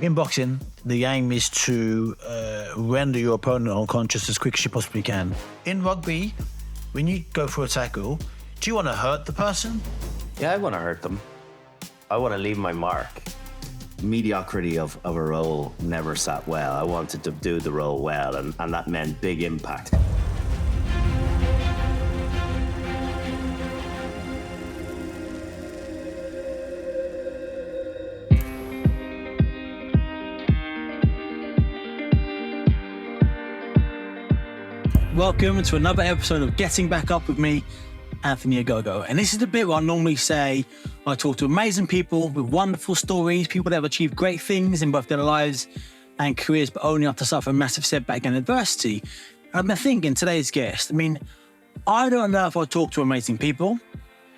In boxing, the aim is to render your opponent unconscious as quick as you possibly can. In rugby, when you go for a tackle, do you want to hurt the person? Yeah, I want to hurt them. I want to leave my mark. Mediocrity of a role never sat well. I wanted to do the role well, and that meant big impact. Welcome to another episode of Getting Back Up with me, Anthony Agogo. And this is the bit where I normally say I talk to amazing people with wonderful stories, people that have achieved great things in both their lives and careers, but only after suffering massive setback and adversity. And I've been thinking, today's guest, I don't know if I talk to amazing people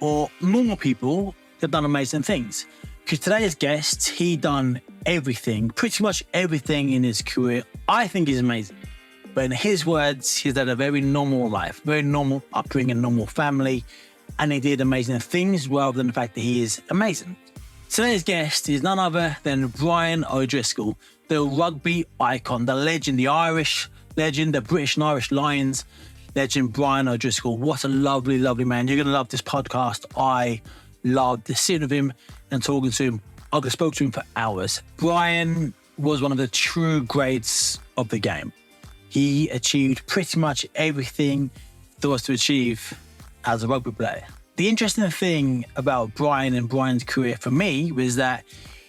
or normal people that have done amazing things. Because today's guest, he done everything, pretty much everything in his career I think is amazing. But in his words, he's had a very normal life, very normal upbringing, normal family, and he did amazing things rather than the fact that he is amazing. Today's guest is none other than Brian O'Driscoll, the rugby icon, the legend, the Irish legend, the British and Irish Lions legend, Brian O'Driscoll. What a lovely, lovely man. You're going to love this podcast. I loved sitting with him and talking to him. I could have spoke to him for hours. Brian was one of the true greats of the game. He achieved pretty much everything there was to achieve as a rugby player. The interesting thing about Brian and Brian's career for me was that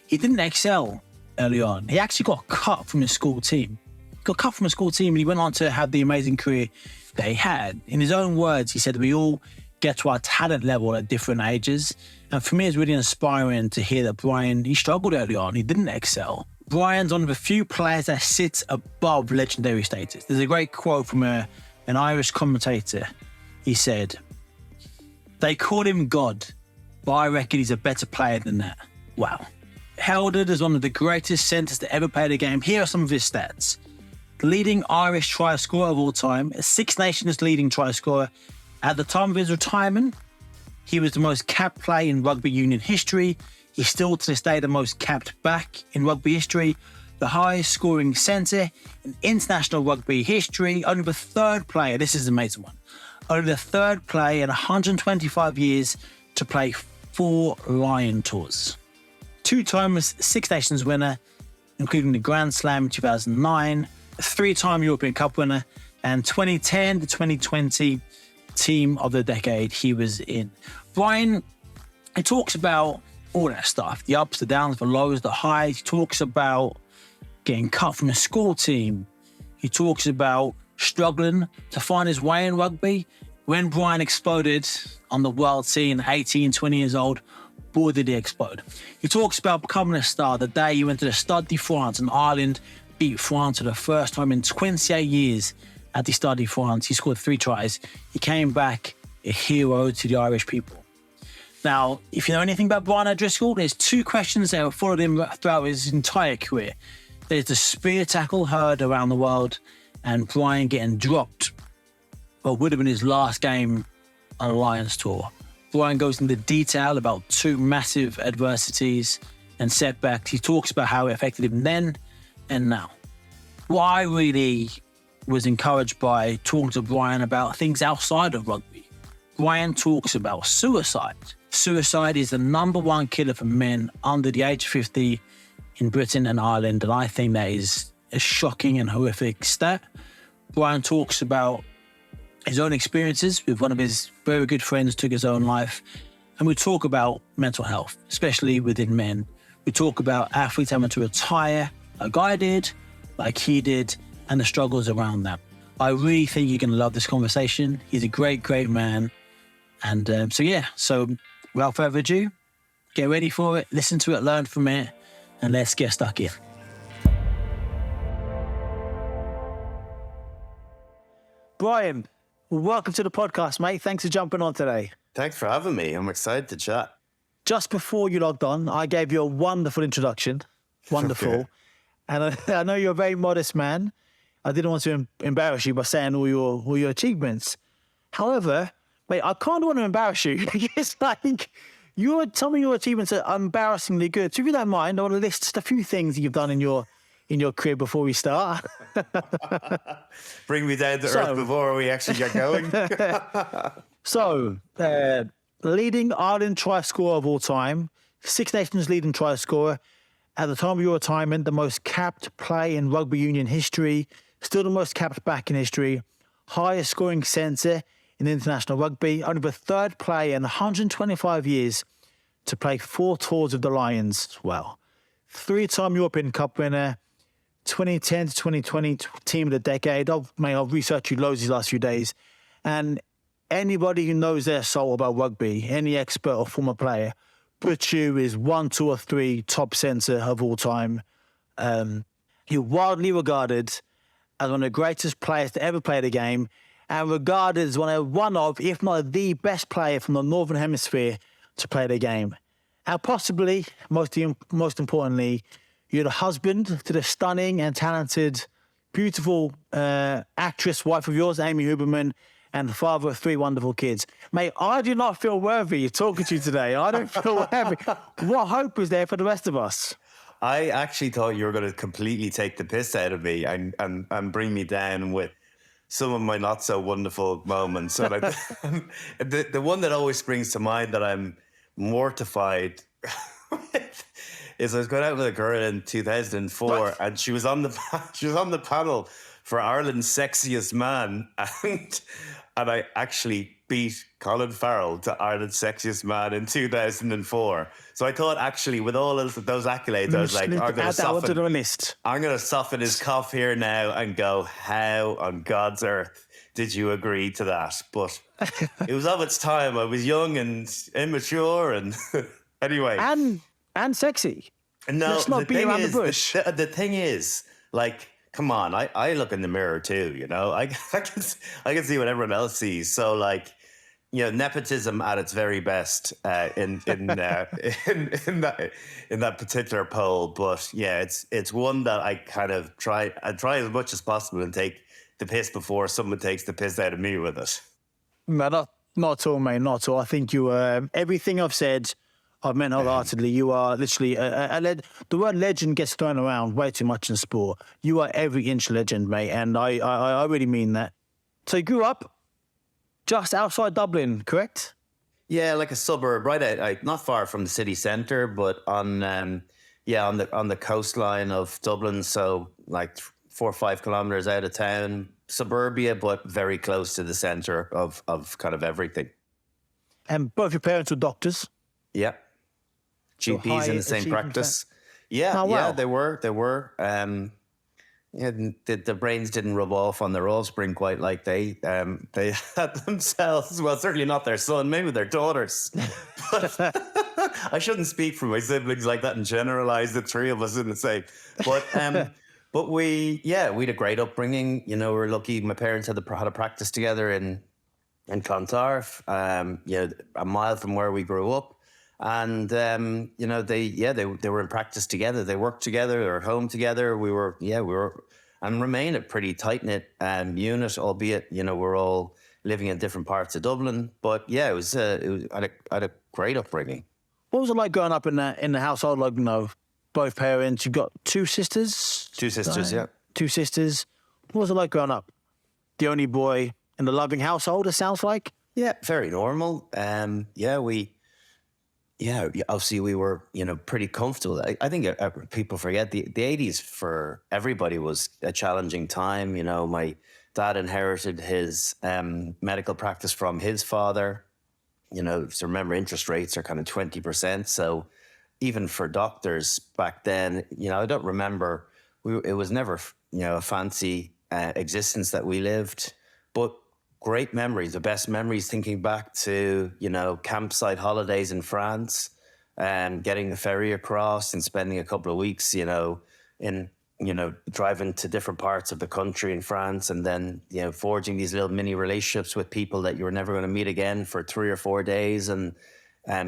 he didn't excel early on. He actually got cut from his school team. And he went on to have the amazing career that he had. In his own words, he said, we all get to our talent level at different ages. And for me, it's really inspiring to hear that Brian, he struggled early on. He didn't excel. Brian's one of the few players that sits above legendary status. There's a great quote from an Irish commentator. He said, they call him God, but I reckon he's a better player than that. Wow. Heralded as one of the greatest centres to ever play the game. Here are some of his stats. The leading Irish try scorer of all time, a Six Nations leading try scorer. At the time of his retirement, he was the most capped player in rugby union history. He's still to this day the most capped back in rugby history, the highest scoring centre in international rugby history, only the third player, this is an amazing one, only the third player in 125 years to play 4 Lion tours. 2-time Six Nations winner, including the Grand Slam in 2009, 3-time European Cup winner, and 2010 to 2020 Team of the Decade he was in. Brian, he talks about all that stuff, the ups, the downs, the lows, the highs. He talks about getting cut from a school team. He talks about struggling to find his way in rugby. When Brian exploded on the world scene, 18, 20 years old, boy, did he explode. He talks about becoming a star the day he went to the Stade de France in Ireland, beat France for the first time in 28 years at the Stade de France. He scored 3 tries. He came back a hero to the Irish people. Now, if you know anything about Brian O'Driscoll, there's 2 questions that have followed him throughout his entire career. There's the spear tackle heard around the world and Brian getting dropped what would have been his last game on a Lions tour. Brian goes into detail about 2 massive adversities and setbacks. He talks about how it affected him then and now. What I really was encouraged by talking to Brian about things outside of rugby. Brian talks about suicide. Suicide is the #1 killer for men under the age of 50 in Britain and Ireland, and I think that is a shocking and horrific stat. Brian talks about his own experiences with one of his very good friends took his own life, and we talk about mental health, especially within men. We talk about athletes having to retire like I did, like he did, and the struggles around that. I really think you're going to love this conversation. He's a great, great man. And so without further ado, get ready for it, listen to it, learn from it, and let's get stuck in. Brian, welcome to the podcast, mate. Thanks for jumping on today. Thanks for having me. I'm excited to chat. Just before you logged on, I gave you a wonderful introduction. Wonderful. Okay. And I know you're a very modest man. I didn't want to embarrass you by saying all your achievements. However, mate, I can't want to embarrass you. It's like Some of your achievements are embarrassingly good. So if you don't mind, I want to list just a few things you've done in your career before we start. Bring me down to earth before we actually get going. So, leading Ireland try scorer of all time, Six Nations leading try scorer. At the time of your retirement, the most capped play in rugby union history, still the most capped back in history, highest scoring centre in international rugby, only the third player in 125 years to play 4 tours of the Lions. Well, 3-time European Cup winner, 2010 to 2020 team of the decade. I've researched you loads these last few days. And anybody who knows their soul about rugby, any expert or former player, puts you as 1, 2 or 3 top centre of all time. You're widely regarded as one of the greatest players to ever play the game and regarded as one of, if not the best player from the Northern Hemisphere to play the game. And possibly, most importantly, you're the husband to the stunning and talented, beautiful actress, wife of yours, Amy Huberman, and the father of 3 wonderful kids. Mate, I do not feel worthy of talking to you today. I don't feel worthy. What hope is there for the rest of us? I actually thought you were going to completely take the piss out of me and bring me down with some of my not so wonderful moments. And the one that always springs to mind that I'm mortified with is I was going out with a girl in 2004 and she was on the panel for Ireland's Sexiest Man, and I actually beat Colin Farrell to Ireland's Sexiest Man in 2004. So I thought, actually, with all of those accolades, I was like, I'm going to soften his cough here now and go, how on God's earth did you agree to that? But it was of its time. I was young and immature, and anyway, and sexy. No, let's not beat around the bush. The thing is, like, come on, I look in the mirror too, you know. I can see what everyone else sees. So, like, you know, nepotism at its very best in that particular poll. But yeah, it's one that I kind of try as much as possible and take the piss before someone takes the piss out of me with it. No, not at all, mate. Not at all. I think you everything I've said, I've meant wholeheartedly. You are literally the word legend gets thrown around way too much in sport. You are every inch legend, mate, and I really mean that. So you grew up just outside Dublin, correct? Yeah, like a suburb, right out, not far from the city centre, but on the coastline of Dublin. So like 4 or 5 kilometres out of town, suburbia, but very close to the centre of kind of everything. And both your parents were doctors? Yeah. GPs in the same practice. Yeah, yeah, they were. The brains didn't rub off on their offspring quite like they had themselves. Well, certainly not their son, maybe their daughters. But I shouldn't speak for my siblings like that and generalize the 3 of us in the same. But we had a great upbringing. You know, we're lucky. My parents had a practice together in Clontarf, a mile from where we grew up. And they were in practice together. They worked together. They were at home together. We were and remain a pretty tight knit unit, albeit we're all living in different parts of Dublin. But yeah, I had a great upbringing. What was it like growing up in the household? Like, both parents. You've got 2 sisters. 2 sisters, yeah. 2 sisters. What was it like growing up? The only boy in a loving household. It sounds like. Yeah, very normal. Obviously we were, pretty comfortable. I think people forget the 80s for everybody was a challenging time. My dad inherited his medical practice from his father. So remember, interest rates are kind of 20%. So even for doctors back then, I don't remember, it was never, a fancy existence that we lived, but great memories, the best memories thinking back to, campsite holidays in France and getting the ferry across and spending a couple of weeks, driving to different parts of the country in France and then, forging these little mini relationships with people that you were never going to meet again for 3 or 4 days and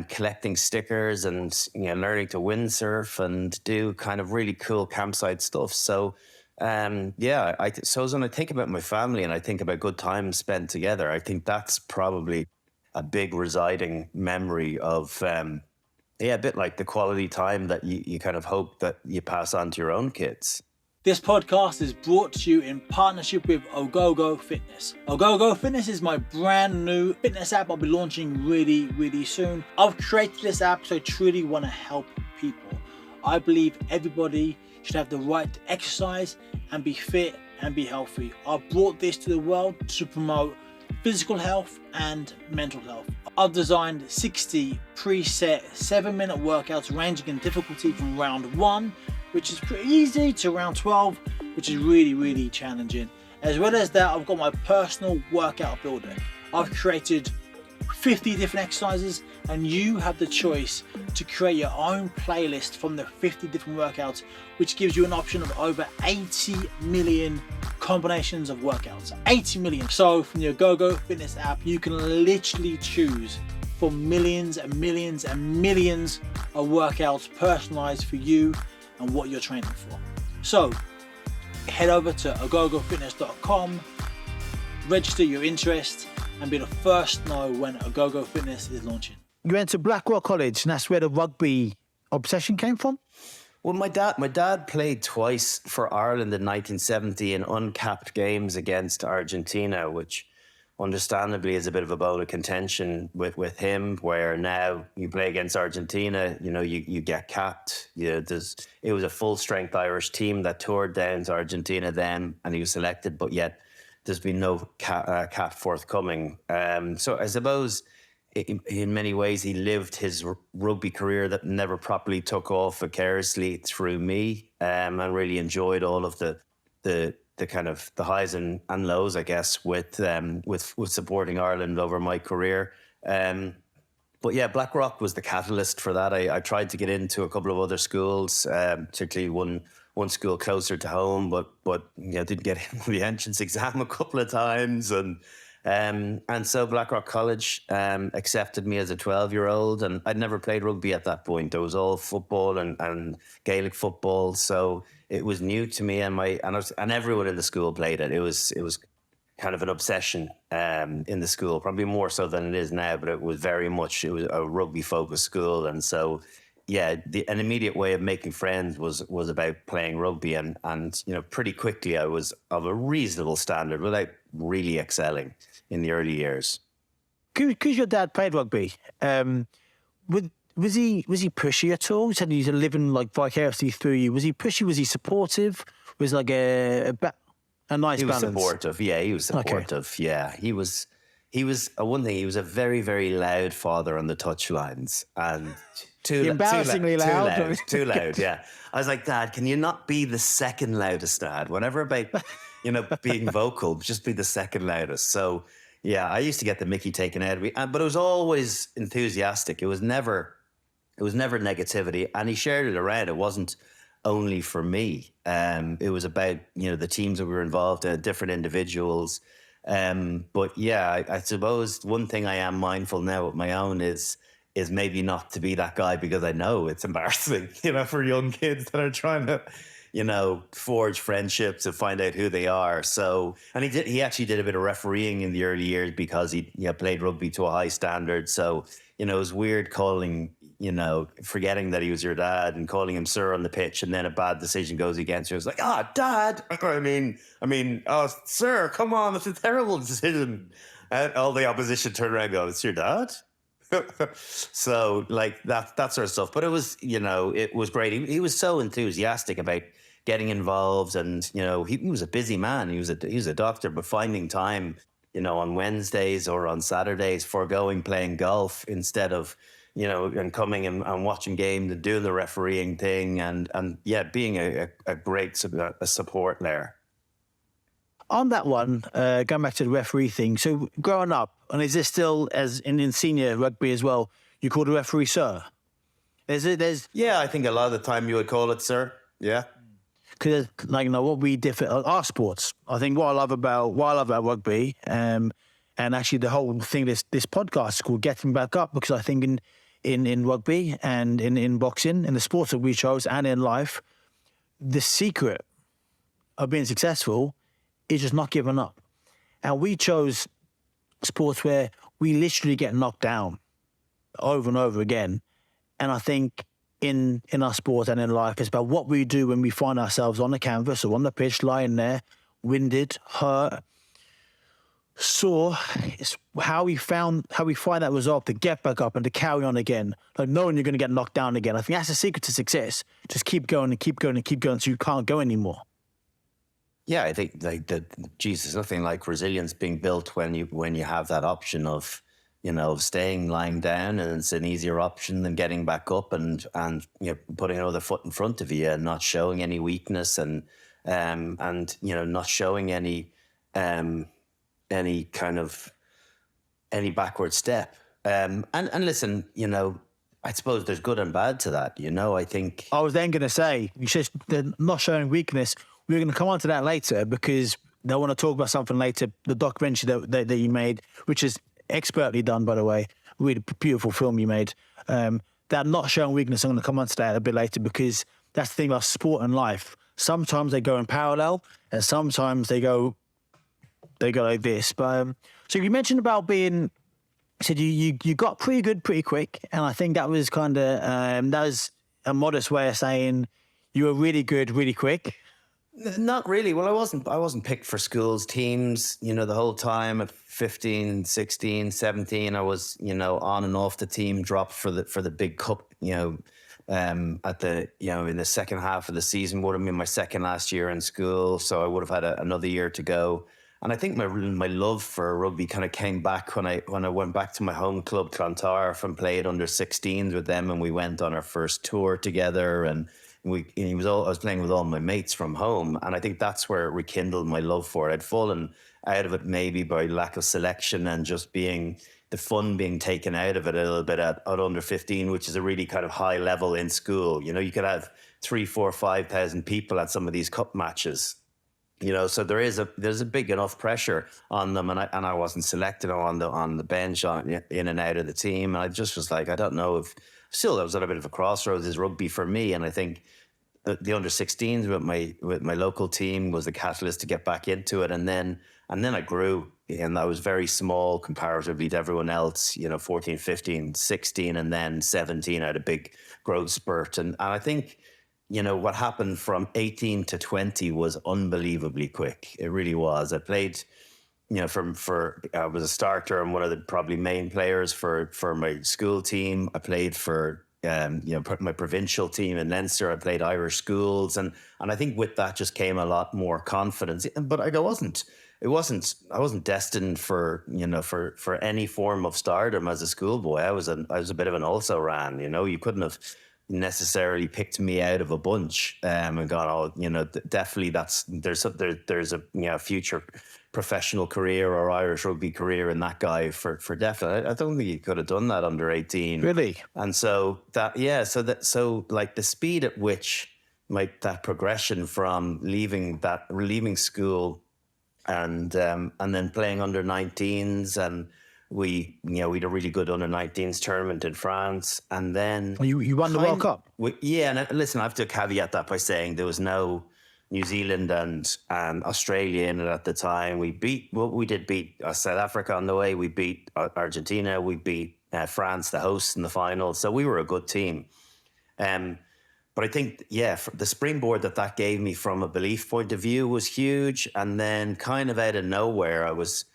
collecting stickers and, learning to windsurf and do kind of really cool campsite stuff. So, so when I think about my family and I think about good times spent together, I think that's probably a big residing memory of, a bit like the quality time that you kind of hope that you pass on to your own kids. This podcast is brought to you in partnership with Ogogo Fitness. Ogogo Fitness is my brand new fitness app I'll be launching really soon. I've created this app so I truly want to help people. I believe everybody should have the right to exercise and be fit and be healthy. I brought this to the world to promote physical health and mental health. I've designed 60 preset 7-minute workouts ranging in difficulty from round 1, which is pretty easy, to round 12, which is really challenging. As well as that, I've got my personal workout builder. I've created 50 different exercises, and you have the choice to create your own playlist from the 50 different workouts, which gives you an option of over 80 million combinations of workouts. 80 million. So from your Ogogo Fitness app, you can literally choose from millions and millions and millions of workouts personalized for you and what you're training for. So head over to ogogofitness.com, register your interest, and be the first to know when Ogogo Fitness is launching. You went to Blackwell College, and that's where the rugby obsession came from? Well, my dad played twice for Ireland in 1970 in uncapped games against Argentina, which understandably is a bit of a bone of contention with him, where now you play against Argentina, you get capped. It was a full strength Irish team that toured down to Argentina then, and he was selected, but yet there's been no cap forthcoming. So I suppose in many ways he lived his rugby career that never properly took off vicariously through me, and really enjoyed all of the kind of the highs and lows, I guess, with supporting Ireland over my career. But yeah, Blackrock was the catalyst for that. I tried to get into a couple of other schools, particularly one school closer to home, but didn't get into the entrance exam a couple of times, and so Blackrock College accepted me as a 12-year-old, and I'd never played rugby at that point. It was all football and Gaelic football, so it was new to me, and everyone in the school played it. It was kind of an obsession in the school, probably more so than it is now, but it was a rugby focused school, and so yeah, an immediate way of making friends was about playing rugby, and pretty quickly I was of a reasonable standard without really excelling in the early years. Because your dad played rugby, was he pushy at all? You said he's living like vicariously through you. Was he pushy? Was he supportive? Was like a nice balance? He was supportive. Yeah, he was supportive. Okay. Yeah, he was one thing. He was a very, very loud father on the touchlines, and embarrassingly loud. Too loud. Yeah, I was like, Dad, can you not be the second loudest, Dad? Whenever about being vocal, just be the second loudest. So yeah, I used to get the mickey taken out of me, but it was always enthusiastic. It was never negativity, and he shared it around. It wasn't only for me. It was about the teams that we were involved in, different individuals. But yeah, I suppose one thing I am mindful now with my own is maybe not to be that guy, because I know it's embarrassing, for young kids that are trying to, forge friendships and find out who they are. So, and he actually did a bit of refereeing in the early years because he played rugby to a high standard. So, it was weird calling, forgetting that he was your dad and calling him sir on the pitch, and then a bad decision goes against you. It was like, Dad, I mean, oh, sir, come on, it's a terrible decision. And all the opposition turned around and go, it's your dad? So like that sort of stuff. But it was, it was great. He was so enthusiastic about getting involved, and he was a busy man. He was a doctor, but finding time, on Wednesdays or on Saturdays, foregoing playing golf instead of, and coming and watching games and doing the refereeing thing, and being a great support there. On that one, going back to the referee thing, so growing up, and is this still, as in senior rugby as well, you call the referee sir? Yeah, I think a lot of the time you would call it sir, yeah. Because, what we differ, our sports, I think what I love about rugby, and actually the whole thing, this podcast is called Getting Back Up, because I think in rugby and in boxing, in the sports that we chose and in life, the secret of being successful is just not giving up. And we chose sports where we literally get knocked down over and over again. And I think in our sport and in life, it's about what we do when we find ourselves on the canvas or on the pitch, lying there, winded, hurt, sore. It's how we find that resolve to get back up and to carry on again, like knowing you're going to get knocked down again. I think that's the secret to success. Just keep going and keep going and keep going until you can't go anymore. Yeah, I think Jesus, nothing like resilience being built when you have that option of, staying lying down, and it's an easier option than getting back up and putting another foot in front of you and not showing any weakness and not showing any backward step. And listen, I suppose there's good and bad to that. I think I was then going to say, you said they're not showing weakness. We're going to come on to that later because they want to talk about something later. The documentary that you made, which is expertly done, by the way, really beautiful film you made. That not showing weakness, I'm going to come on to that a bit later because that's the thing about sport and life. Sometimes they go in parallel and sometimes they go like this. But so you mentioned about being, you said you got pretty good pretty quick, and I think that was kind of that was a modest way of saying you were really good really quick. Not really. Well, I wasn't picked for schools teams, the whole time at 15, 16, 17, I was, on and off the team, dropped for the big cup, at the, in the second half of the season, would have been my second last year in school. So I would have had another year to go. And I think my love for rugby kind of came back when I went back to my home club, Clontarf, and played under 16s with them. And we went on our first tour together, and I was playing with all my mates from home, and I think that's where it rekindled my love for it. I'd fallen out of it maybe by lack of selection and just the fun being taken out of it a little bit at under 15, which is a really kind of high level in school. You could have 3,000, 4,000, 5,000 people at some of these cup matches. So there's a big enough pressure on them, and I wasn't selected on the bench in and out of the team, and I just was like, I don't know if. Still, I was at a bit of a crossroads. Is rugby for me? And I think the under 16s with my local team was the catalyst to get back into it. And then I grew, and I was very small comparatively to everyone else. 14, 15, 16, and then 17. I had a big growth spurt, and I think what happened from 18 to 20 was unbelievably quick. It really was. I played. I was a starter and one of the probably main players for my school team. I played for my provincial team in Leinster. I played Irish schools, and I think with that just came a lot more confidence. But I wasn't destined for any form of stardom as a schoolboy. I was a bit of an also ran. You couldn't have necessarily picked me out of a bunch and gone, definitely there's a future professional career or Irish rugby career in that guy for definitely. I don't think he could have done that under 18. Really? And so like the speed at which that progression from leaving school and then playing under 19s, and we had a really good under 19s tournament in France, and then you won the World Cup. And listen, I have to caveat that by saying there was no New Zealand and Australia in it at the time. We did beat South Africa on the way. We beat Argentina. We beat France, the hosts, in the final. So we were a good team. But I think, the springboard that gave me from a belief point of view was huge. And then kind of out of nowhere, I was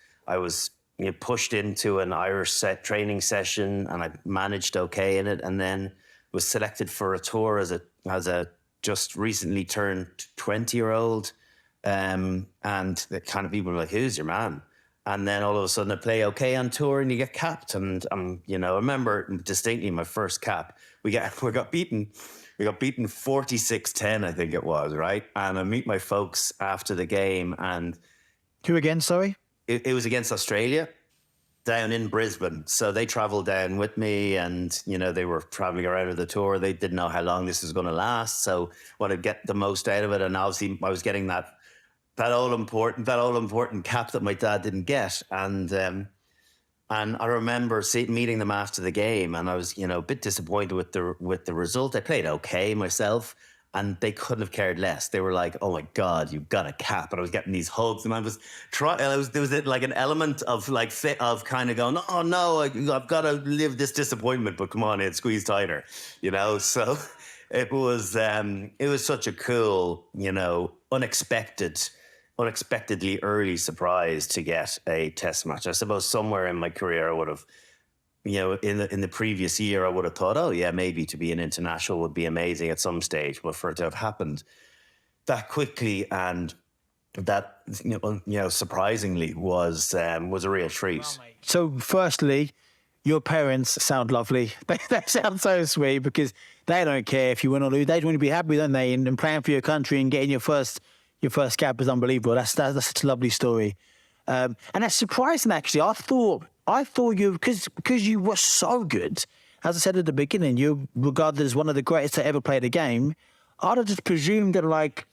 pushed into an Irish training session, and I managed okay in it, and then was selected for a tour as a just recently turned 20-year-old, and the kind of people were like, "Who's your man?" And then all of a sudden, I play okay on tour, and you get capped. And I remember distinctly my first cap. We got beaten 46-10, I think it was, right? And I meet my folks after the game, and who again? Sorry. It was against Australia down in Brisbane. So they traveled down with me, and, they were traveling around with the tour. They didn't know how long this was going to last. So wanted to get the most out of it. And obviously I was getting that all important cap that my dad didn't get. And I remember meeting them after the game, and I was, a bit disappointed with the result. I played okay myself. and they couldn't have cared less. They were like, "Oh my God, you've got a cap!" And I was getting these hugs, and I was trying. There was like an element of like of kind of going, "Oh no, I've got to live this disappointment," but come on, it squeeze tighter, you know. So it was such a cool, you know, unexpectedly early surprise to get a test match. I suppose somewhere in my career I would have, you know, in the previous year I would have thought, oh yeah, maybe to be an international would be amazing at some stage, but for it to have happened that quickly and that surprisingly was a real treat. So firstly, your parents sound lovely. They sound so sweet because they don't care if you win or lose. They just want to be happy, don't they? And playing for your country and getting your first cap is unbelievable. That's such a lovely story. And that's surprising, actually. I thought you, because you were so good, as I said at the beginning, you're regarded as one of the greatest to ever play the game. I'd have just presumed that, like,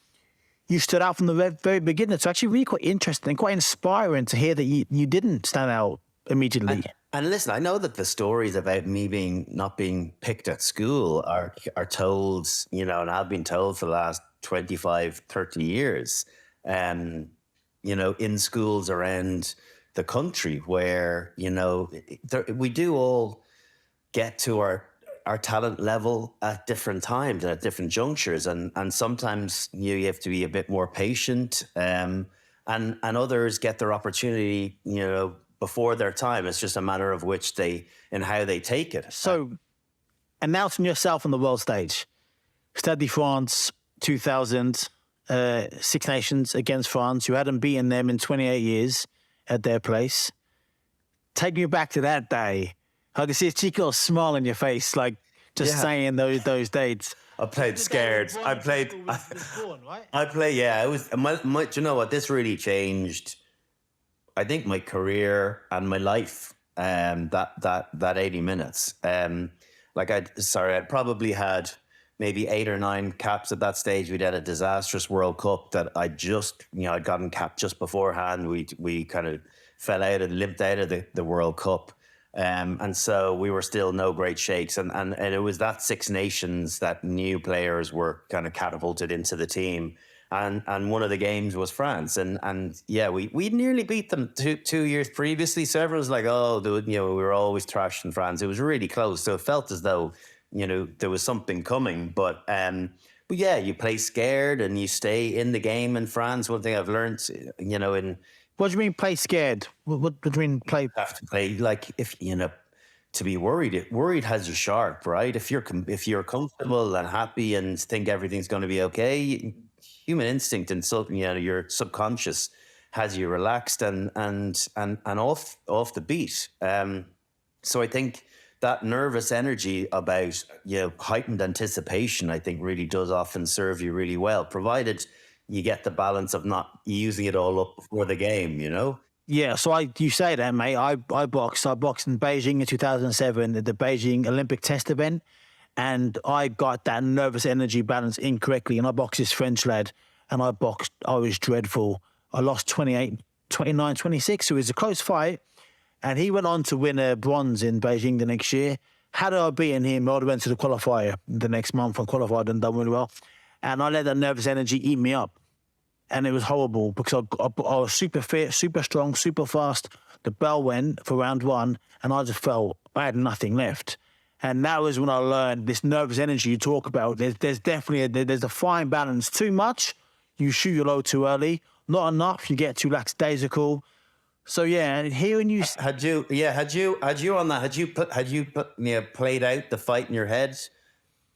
you stood out from the very beginning. It's actually really quite interesting and quite inspiring to hear that you didn't stand out immediately. And listen, I know that the stories about me not being picked at school are told, you know, and I've been told for the last 25, 30 years, you know, in schools around the country where, you know, we do all get to our talent level at different times and at different junctures. And sometimes you have to be a bit more patient, and others get their opportunity, you know, before their time. It's just a matter of how they take it. So announcing yourself on the world stage, Stade de France 2000, Six Nations against France. You hadn't beaten them in 28 years at their place. Take me back to that day. I can see a cheeky little smile on your face, like just saying those dates. I played scared. I played. Yeah. It was. Do you know what? This really changed, I think, my career and my life. That 80 minutes. I'd probably had maybe 8 or 9 caps at that stage. We'd had a disastrous World Cup that I'd gotten capped just beforehand. We kind of fell out and limped out of the World Cup. And so we were still no great shakes. And it was that Six Nations that new players were kind of catapulted into the team. And one of the games was France. And yeah, we nearly beat them 2 years previously. So everyone was like, oh, we were always trashing France. It was really close. So it felt as though, you know, there was something coming. But yeah, you play scared and you stay in the game in France. One thing I've learned, you know, What do you mean play scared? What do you mean play? You have to play, like, if, you know, to be worried. Worried has you sharp, right? If you're comfortable and happy and think everything's going to be okay, human instinct and your subconscious has you relaxed and off the beat. So I think that nervous energy about, you know, heightened anticipation, I think really does often serve you really well, provided you get the balance of not using it all up before the game, you know? Yeah, so you say that, mate. I boxed in Beijing in 2007 at the Beijing Olympic test event, and I got that nervous energy balance incorrectly, and I boxed this French lad, and I was dreadful. I lost 28, 29, 26, it was a close fight, and he went on to win a bronze in Beijing the next year. Had I beaten him, I would have went to the qualifier the next month and qualified and done really well. And I let that nervous energy eat me up. And it was horrible because I was super fit, super strong, super fast. The bell went for round 1 and I just felt I had nothing left. And that was when I learned this nervous energy you talk about. There's definitely there's a fine balance. Too much, you shoot your load too early. Not enough, you get too lackadaisical. So yeah, and hearing you had you on that? Had you played out the fight in your head?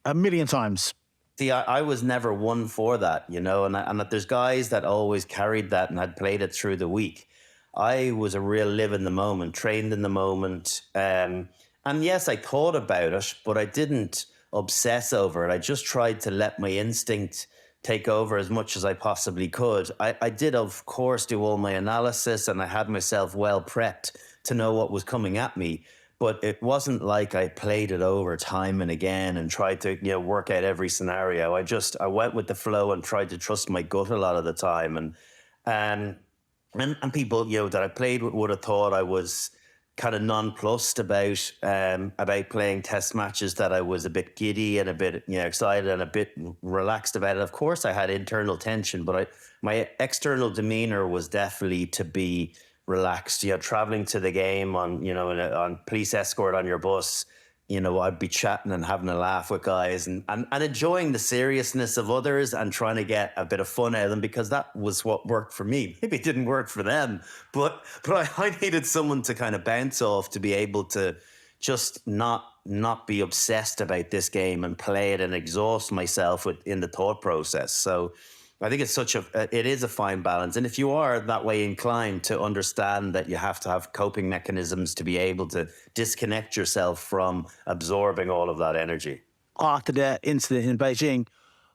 A million times. See, I was never one for that, you know, and that there's guys that always carried that and had played it through the week. I was a real live in the moment, trained in the moment. And yes, I thought about it, but I didn't obsess over it. I just tried to let my instinct take over as much as I possibly could. I did, of course, do all my analysis and I had myself well prepped to know what was coming at me. But it wasn't like I played it over time and again and tried to, you know, work out every scenario. I went with the flow and tried to trust my gut a lot of the time. And people, you know, that I played with would have thought I was kind of nonplussed about playing test matches, that I was a bit giddy and a bit excited and a bit relaxed about it. Of course, I had internal tension, but my external demeanor was definitely to be relaxed. Traveling to the game on police escort on your bus. I'd be chatting and having a laugh with guys and enjoying the seriousness of others and trying to get a bit of fun out of them, because that was what worked for me. Maybe it didn't work for them, but I needed someone to kind of bounce off, to be able to just not be obsessed about this game and play it and exhaust myself in the thought process. So I think it is a fine balance. And if you are that way inclined to understand that you have to have coping mechanisms to be able to disconnect yourself from absorbing all of that energy. After that incident in Beijing,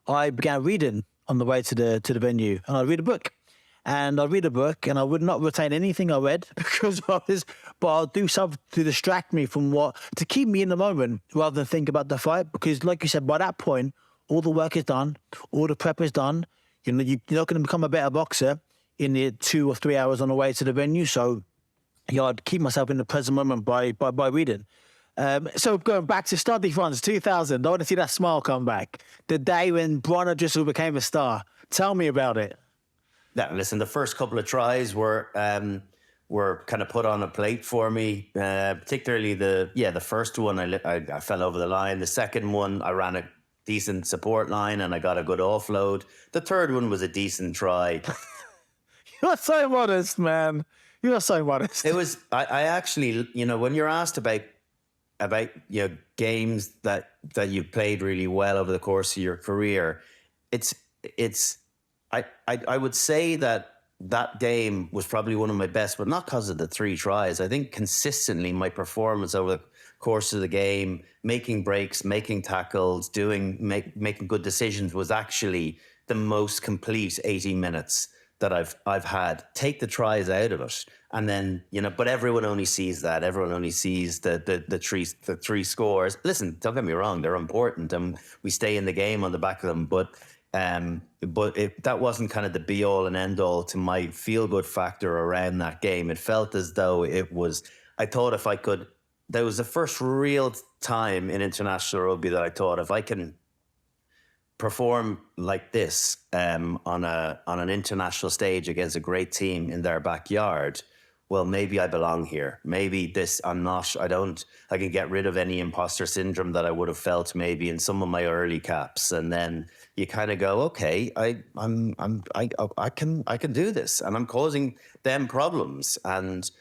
I began reading on the way to the venue, and I'd read a book. And I'd read a book, and I would not retain anything I read but I'll do something to distract me from to keep me in the moment rather than think about the fight. Because like you said, by that point, all the work is done, all the prep is done. You're not going to become a better boxer in the 2 or 3 hours on the way to the venue. So I'd keep myself in the present moment by reading. So going back to Stade France 2000, I want to see that smile come back. The day when Bronner Drissel became a star. Tell me about it. Yeah, listen, the first couple of tries were kind of put on a plate for me. Particularly the first one, I fell over the line. The second one, I ran a decent support line and I got a good offload. The third one was a decent try. You're so modest, man. You're so modest. It was. I actually, when you're asked about games that you've played really well over the course of your career, I would say that game was probably one of my best, but not because of the 3 tries. I think consistently my performance over the course of the game, making breaks, making tackles, making good decisions, was actually the most complete 80 minutes that I've had. Take the tries out of it, and then but everyone only sees that. Everyone only sees the 3 scores. Listen, don't get me wrong; they're important, and we stay in the game on the back of them. But that wasn't kind of the be all and end all to my feel good factor around that game. It felt as though it was. I thought if I could. That was the first real time in international rugby that I thought, if I can perform like this on an international stage against a great team in their backyard, well, maybe I belong here. Maybe I can get rid of any imposter syndrome that I would have felt maybe in some of my early caps. And then you kind of go, okay, I can do this, and I'm causing them problems. And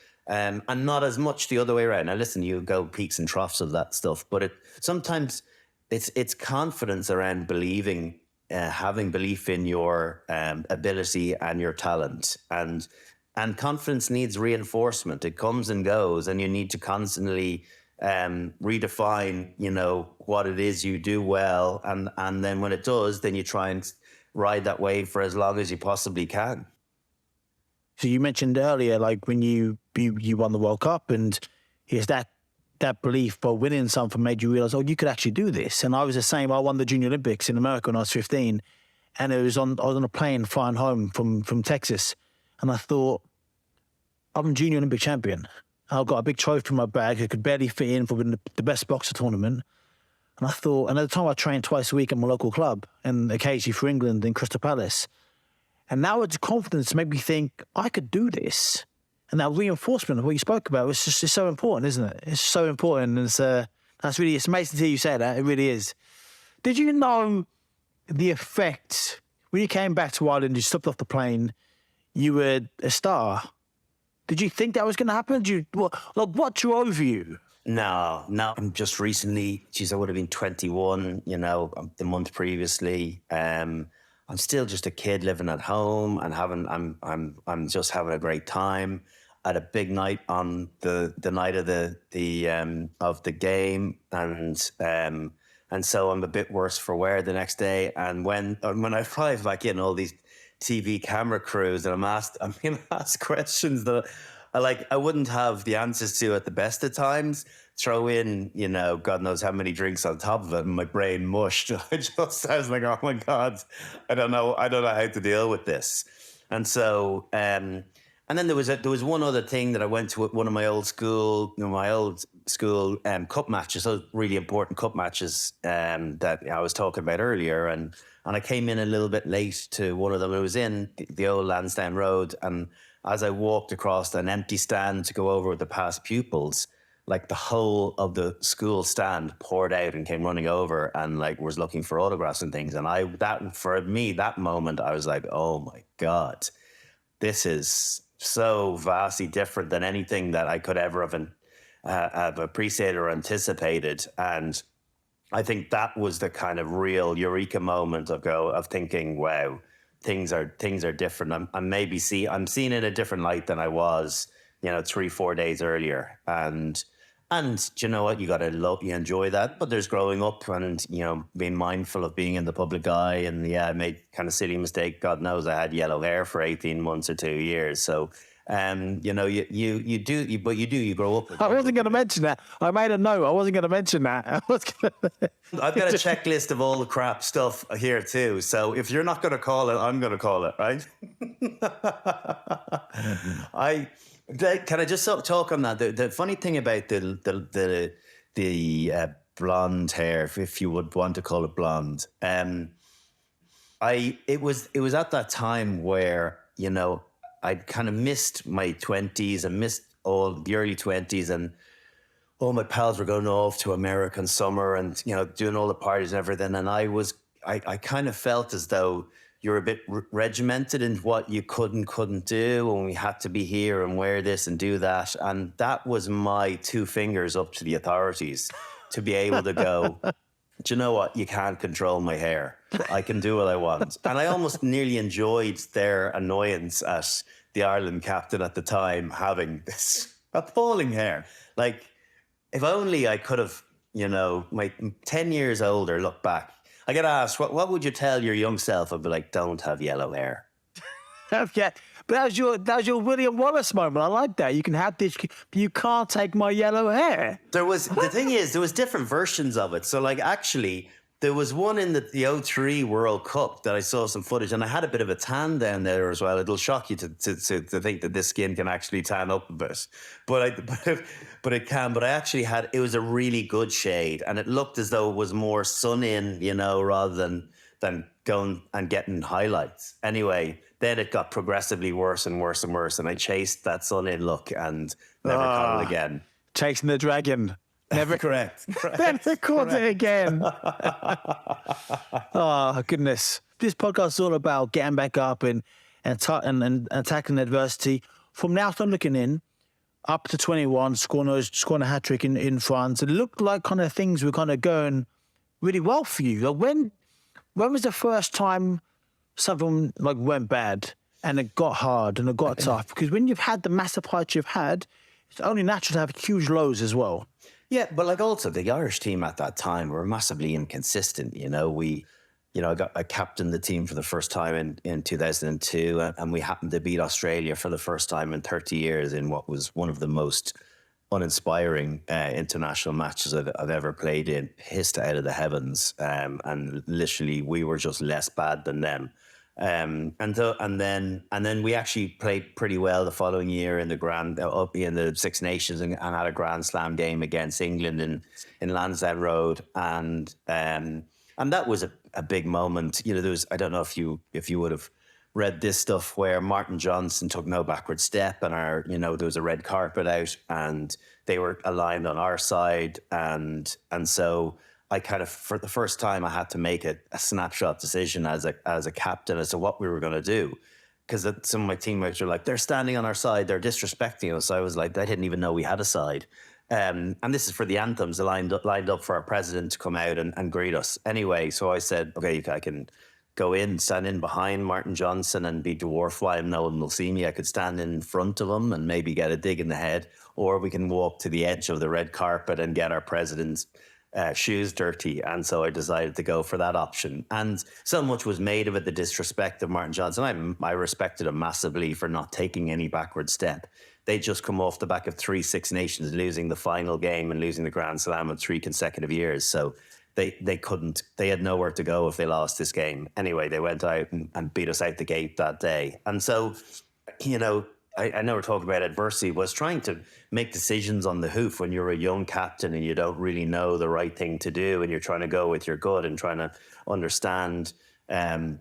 not as much the other way around. Now, listen, you go peaks and troughs of that stuff, but sometimes it's confidence around believing, having belief in your ability and your talent, and confidence needs reinforcement. It comes and goes, and you need to constantly redefine, what it is you do well, and then when it does, then you try and ride that wave for as long as you possibly can. So you mentioned earlier, like when you won the World Cup, and it's that belief by winning something made you realize, you could actually do this. And I was the same. I won the Junior Olympics in America when I was 15, and I was on a plane flying home from Texas, and I thought, I'm a Junior Olympic champion. I've got a big trophy in my bag. I could barely fit in for winning the best boxer tournament. And I thought, and at the time I trained twice a week at my local club, and occasionally for England in Crystal Palace. And now it's confidence made me think, I could do this. And that reinforcement of what you spoke about, it's so important, isn't it? It's so important. And it's amazing to hear you say that. It really is. Did you know the effect, when you came back to Ireland, you stepped off the plane, you were a star? Did you think that was going to happen? What drove you? No. I'm just recently, I would have been 21, the month previously. I'm still just a kid living at home and I'm just having a great time. I had a big night on the night of the game, and so I'm a bit worse for wear the next day. And when I arrive back in, all these TV camera crews, and I'm being asked questions that I wouldn't have the answers to at the best of times. Throw in, God knows how many drinks on top of it, and my brain mushed. I was like, oh my God, I don't know how to deal with this. And so, And then there was one other thing that I went to at one of my old school, cup matches, those really important cup matches that I was talking about earlier. And I came in a little bit late to one of them. It was in the old Lansdowne Road. And as I walked across an empty stand to go over with the past pupils, like the whole of the school stand poured out and came running over and like was looking for autographs and things. And for me, that moment, I was like, oh my God, this is so vastly different than anything that I could ever have appreciated or anticipated. And I think that was the kind of real eureka moment of thinking, wow, things are different. I'm seeing it in a different light than I was, 3-4 days earlier. And you know what, you enjoy that. But there's growing up and, being mindful of being in the public eye. And yeah, I made kind of silly mistake. God knows I had yellow hair for 18 months or 2 years. So, you grow up. I wasn't going to mention that. I made a note. I wasn't going to mention that. I've got a checklist of all the crap stuff here too. So if you're not going to call it, I'm going to call it, right? Can I just talk on that? The funny thing about the blonde hair, if you would want to call it blonde, it was at that time where I'd kind of missed my 20s and missed all the early 20s, and all my pals were going off to American summer and doing all the parties and everything, and I kind of felt as though you're a bit regimented in what you could and couldn't do, and we had to be here and wear this and do that. And that was my 2 fingers up to the authorities to be able to go, do you know what? You can't control my hair. I can do what I want. And I almost nearly enjoyed their annoyance at the Ireland captain at the time having this appalling hair. Like, if only I could have, my 10 years older, look back. I get asked, what would you tell your young self? I'd be like, don't have yellow hair. Okay, but that was your William Wallace moment. I like that. You can have this, but you can't take my yellow hair. The thing is, there was different versions of it. So, like, actually, there was one in the 03 World Cup that I saw some footage, and I had a bit of a tan down there as well. It'll shock you to think that this skin can actually tan up a bit, but it can. But I actually it was a really good shade, and it looked as though it was more sun in, rather than going and getting highlights. Anyway, then it got progressively worse and worse and worse, and I chased that sun in look and never caught it again. Chasing the dragon. Never correct. Never caught it again. Oh, goodness. This podcast is all about getting back up and attacking adversity. From now on looking in, up to 21, scoring a hat-trick in France, it looked like kind of things were kind of going really well for you. Like when was the first time something like went bad and it got hard and it got tough? Because when you've had the massive heights you've had, it's only natural to have huge lows as well. Yeah, but like also the Irish team at that time were massively inconsistent. I captained the team for the first time in 2002, and we happened to beat Australia for the first time in 30 years in what was one of the most uninspiring international matches I've ever played in. Pissed out of the heavens, and literally we were just less bad than them. And then we actually played pretty well the following year in the Six Nations and had a Grand Slam game against England in Lansdowne Road, and that was a big moment. There was, I don't know if you would have read this stuff where Martin Johnson took no backward step, and there was a red carpet out, and they were aligned on our side, and so I kind of, for the first time, I had to make a snapshot decision as a captain as to what we were going to do. Because some of my teammates were like, they're standing on our side, they're disrespecting us. I was like, I didn't even know we had a side. And this is for the anthems, they lined up for our president to come out and greet us. Anyway, so I said, okay, I can go in, stand in behind Martin Johnson and be dwarfed while no one will see me. I could stand in front of him and maybe get a dig in the head, or we can walk to the edge of the red carpet and get our president's shoes dirty. And so I decided to go for that option. And so much was made of it, the disrespect of Martin Johnson. I respected him massively for not taking any backward step. They just come off the back of 3 Six Nations, losing the final game and losing the Grand Slam in 3 consecutive years. So they had nowhere to go if they lost this game. Anyway, they went out and beat us out the gate that day. And so, I know we're talking about adversity, was trying to make decisions on the hoof when you're a young captain and you don't really know the right thing to do, and you're trying to go with your gut and trying to understand, and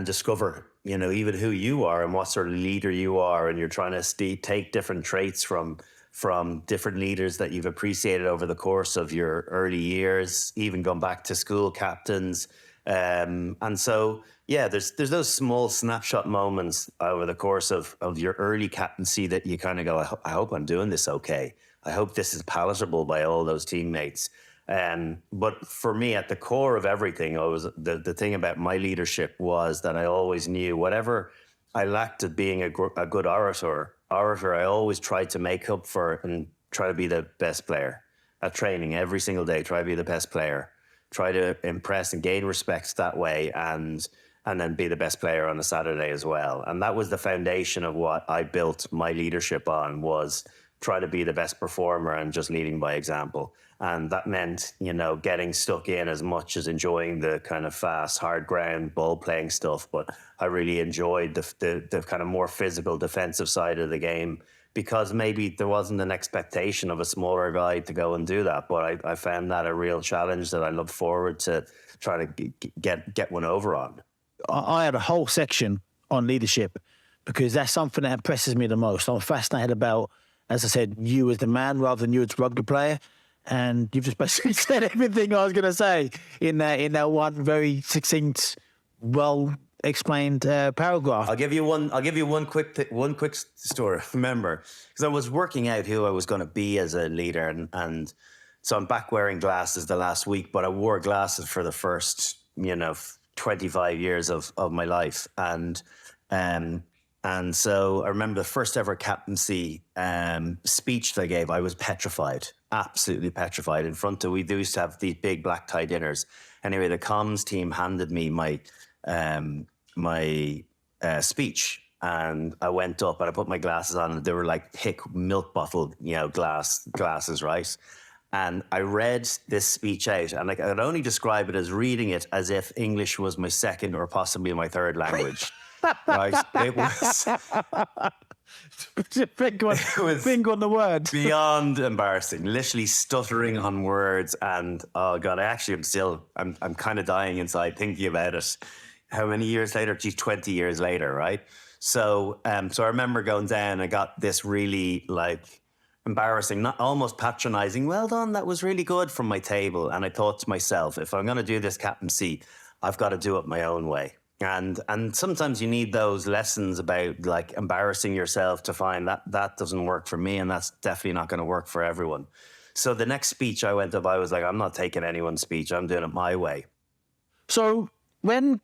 discover, even who you are and what sort of leader you are, and you're trying to take different traits from different leaders that you've appreciated over the course of your early years, even going back to school captains. And so, yeah, there's those small snapshot moments over the course of your early captaincy that you kind of go, I hope I'm doing this okay. I hope this is palatable by all those teammates. But for me, at the core of everything, the thing about my leadership was that I always knew whatever I lacked at being a good orator, I always tried to make up for it and try to be the best player at training every single day. Try to be the best player. Try to impress and gain respect that way, and then be the best player on a Saturday as well. And that was the foundation of what I built my leadership on, was try to be the best performer and just leading by example. And that meant, getting stuck in as much as enjoying the kind of fast, hard ground ball playing stuff. But I really enjoyed the kind of more physical defensive side of the game, because maybe there wasn't an expectation of a smaller guy to go and do that. But I found that a real challenge that I look forward to trying to get one over on. I had a whole section on leadership because that's something that impresses me the most. I'm fascinated about, as I said, you as the man rather than you as a rugby player. And you've just basically said everything I was going to say in that one very succinct, well-explained paragraph. I'll give you one quick story. Remember, because I was working out who I was going to be as a leader, and so I'm back wearing glasses the last week, but I wore glasses for the first 25 years of my life, and so I remember the first ever captaincy speech that I gave. I was petrified, absolutely petrified. We used to have these big black tie dinners. Anyway, the comms team handed me my speech, and I went up and I put my glasses on, and they were like thick milk bottle, glasses, right? And I read this speech out, and I could only describe it as reading it as if English was my second or possibly my third language. Right? It was Finger on the word. Beyond embarrassing, literally stuttering on words. And oh God, I'm kind of dying inside thinking about it. How many years later? Geez, 20 years later, right? So I remember going down, I got this really embarrassing, not almost patronizing, well done, that was really good, from my table. And I thought to myself, if I'm going to do this captaincy, I've got to do it my own way. And sometimes you need those lessons about embarrassing yourself to find that doesn't work for me, and that's definitely not going to work for everyone. So the next speech I went up, I was like, I'm not taking anyone's speech, I'm doing it my way. So when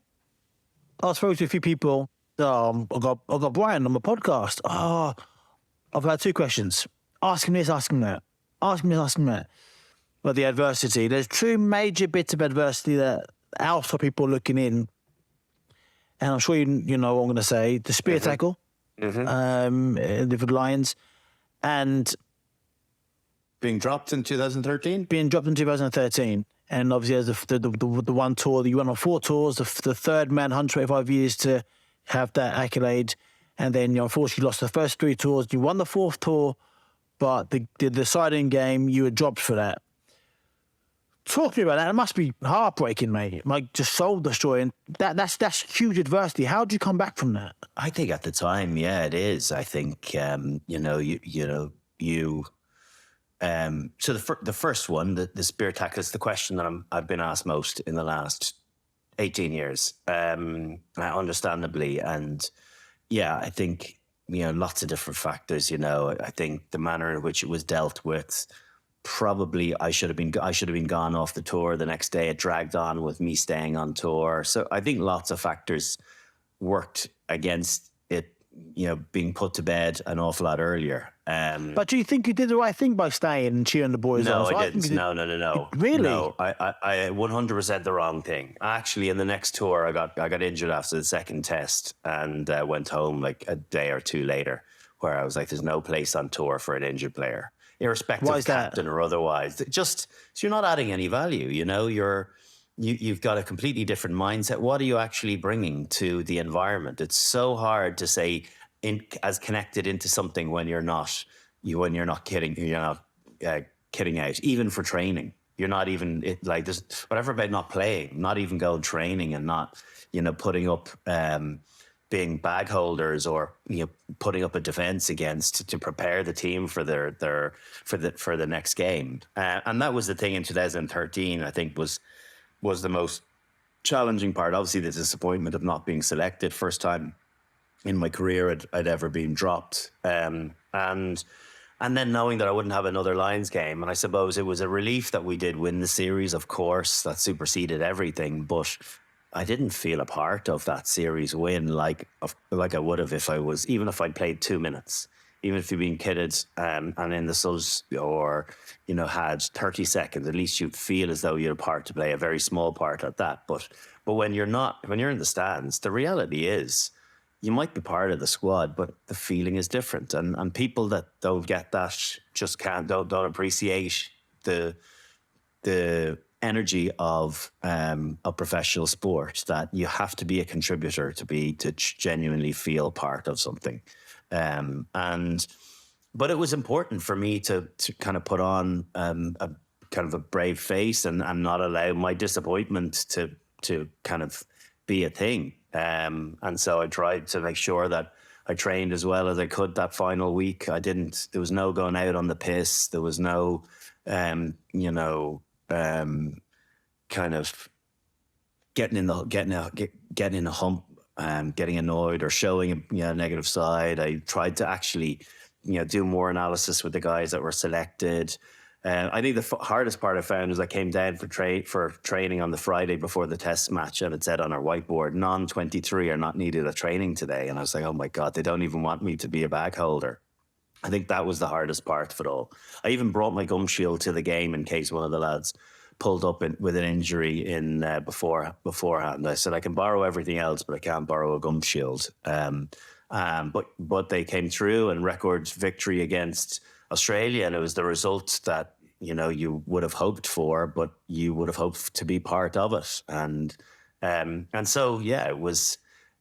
I spoke to a few people, I got Brian on my podcast. I've had two questions. Ask him this, ask him that. Ask him this, ask him that. But the adversity, there's two major bits of adversity that out for people looking in. And I'm sure you know what I'm going to say. The spear tackle, the Lions, and being dropped in 2013. And obviously, as the one tour, you went on 4 tours, the third man, 125 years to have that accolade. And then you unfortunately lost the first 3 tours. You won the 4th tour, but the deciding game, you were dropped for that. Talk to me about that. It must be heartbreaking, mate. Just soul destroying. That's huge adversity. How did you come back from that? I think at the time, yeah, it is. I think So the first one, the spear tackle, is the question that I've been asked most in the last 18 years, understandably. And yeah, I think lots of different factors. I think the manner in which it was dealt with. Probably I should have been gone off the tour the next day. It dragged on with me staying on tour. So I think lots of factors worked against it, being put to bed an awful lot earlier. But do you think you did the right thing by staying and cheering the boys on? No, I didn't. No. Really? No, I 100% the wrong thing. Actually, in the next tour, I got injured after the second test and went home a day or 2 later, where I was like, there's no place on tour for an injured player. Irrespective of captain or otherwise, just so you're not adding any value. You've got a completely different mindset. What are you actually bringing to the environment? It's so hard to say as connected into something when you're not kidding out, even for training. You're not even like there's whatever about not playing, not even going training, and not putting up being bag holders, or putting up a defense against to prepare the team for for the next game. And that was the thing in 2013. I think was the most challenging part. Obviously, the disappointment of not being selected, first time in my career I'd ever been dropped, and then knowing that I wouldn't have another Lions game. And I suppose it was a relief that we did win the series, of course, that superseded everything. But I didn't feel a part of that series win like I would have even if I'd played 2 minutes, even if you've been kidded and in the subs, or, had 30 seconds, at least you'd feel as though you had a part to play, a very small part at that. But when you're in the stands, the reality is, you might be part of the squad, but the feeling is different. And people that don't get that just don't appreciate the energy of professional sport, that you have to be a contributor to genuinely feel part of something. But it was important for me to kind of put on a kind of a brave face and not allow my disappointment to kind of be a thing. And so I tried to make sure that I trained as well as I could that final week. There was no going out on the piss. There was no, kind of getting in a hump, getting annoyed or showing a negative side. I tried to actually, do more analysis with the guys that were selected. I think the hardest part I found was I came down for training on the Friday before the test match, and it said on our whiteboard, non-23 are not needed at training today. And I was like, oh my God, they don't even want me to be a bag holder. I think that was the hardest part of it all. I even brought my gum shield to the game in case one of the lads pulled up with an injury beforehand. I said, I can borrow everything else, but I can't borrow a gum shield. But they came through, and record victory against Australia, and it was the result that you would have hoped for, but you would have hoped to be part of it, and so it was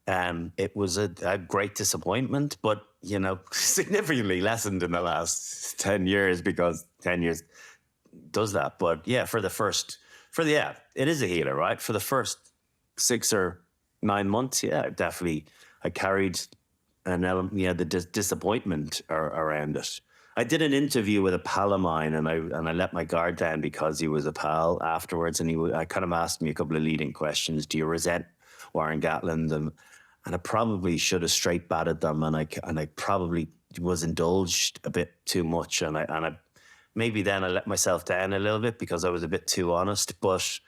a great disappointment, but significantly lessened in the last 10 years, because 10 years does that. But it is a healer, right? For the first 6 or 9 months, definitely I carried an element, the disappointment around it. I did an interview with a pal of mine, and I let my guard down because he was a pal afterwards, and I kind of asked me a couple of leading questions. Do you resent Warren Gatland? And I probably should have straight batted them, and I probably was indulged a bit too much, and I maybe then I let myself down a little bit because I was a bit too honest. But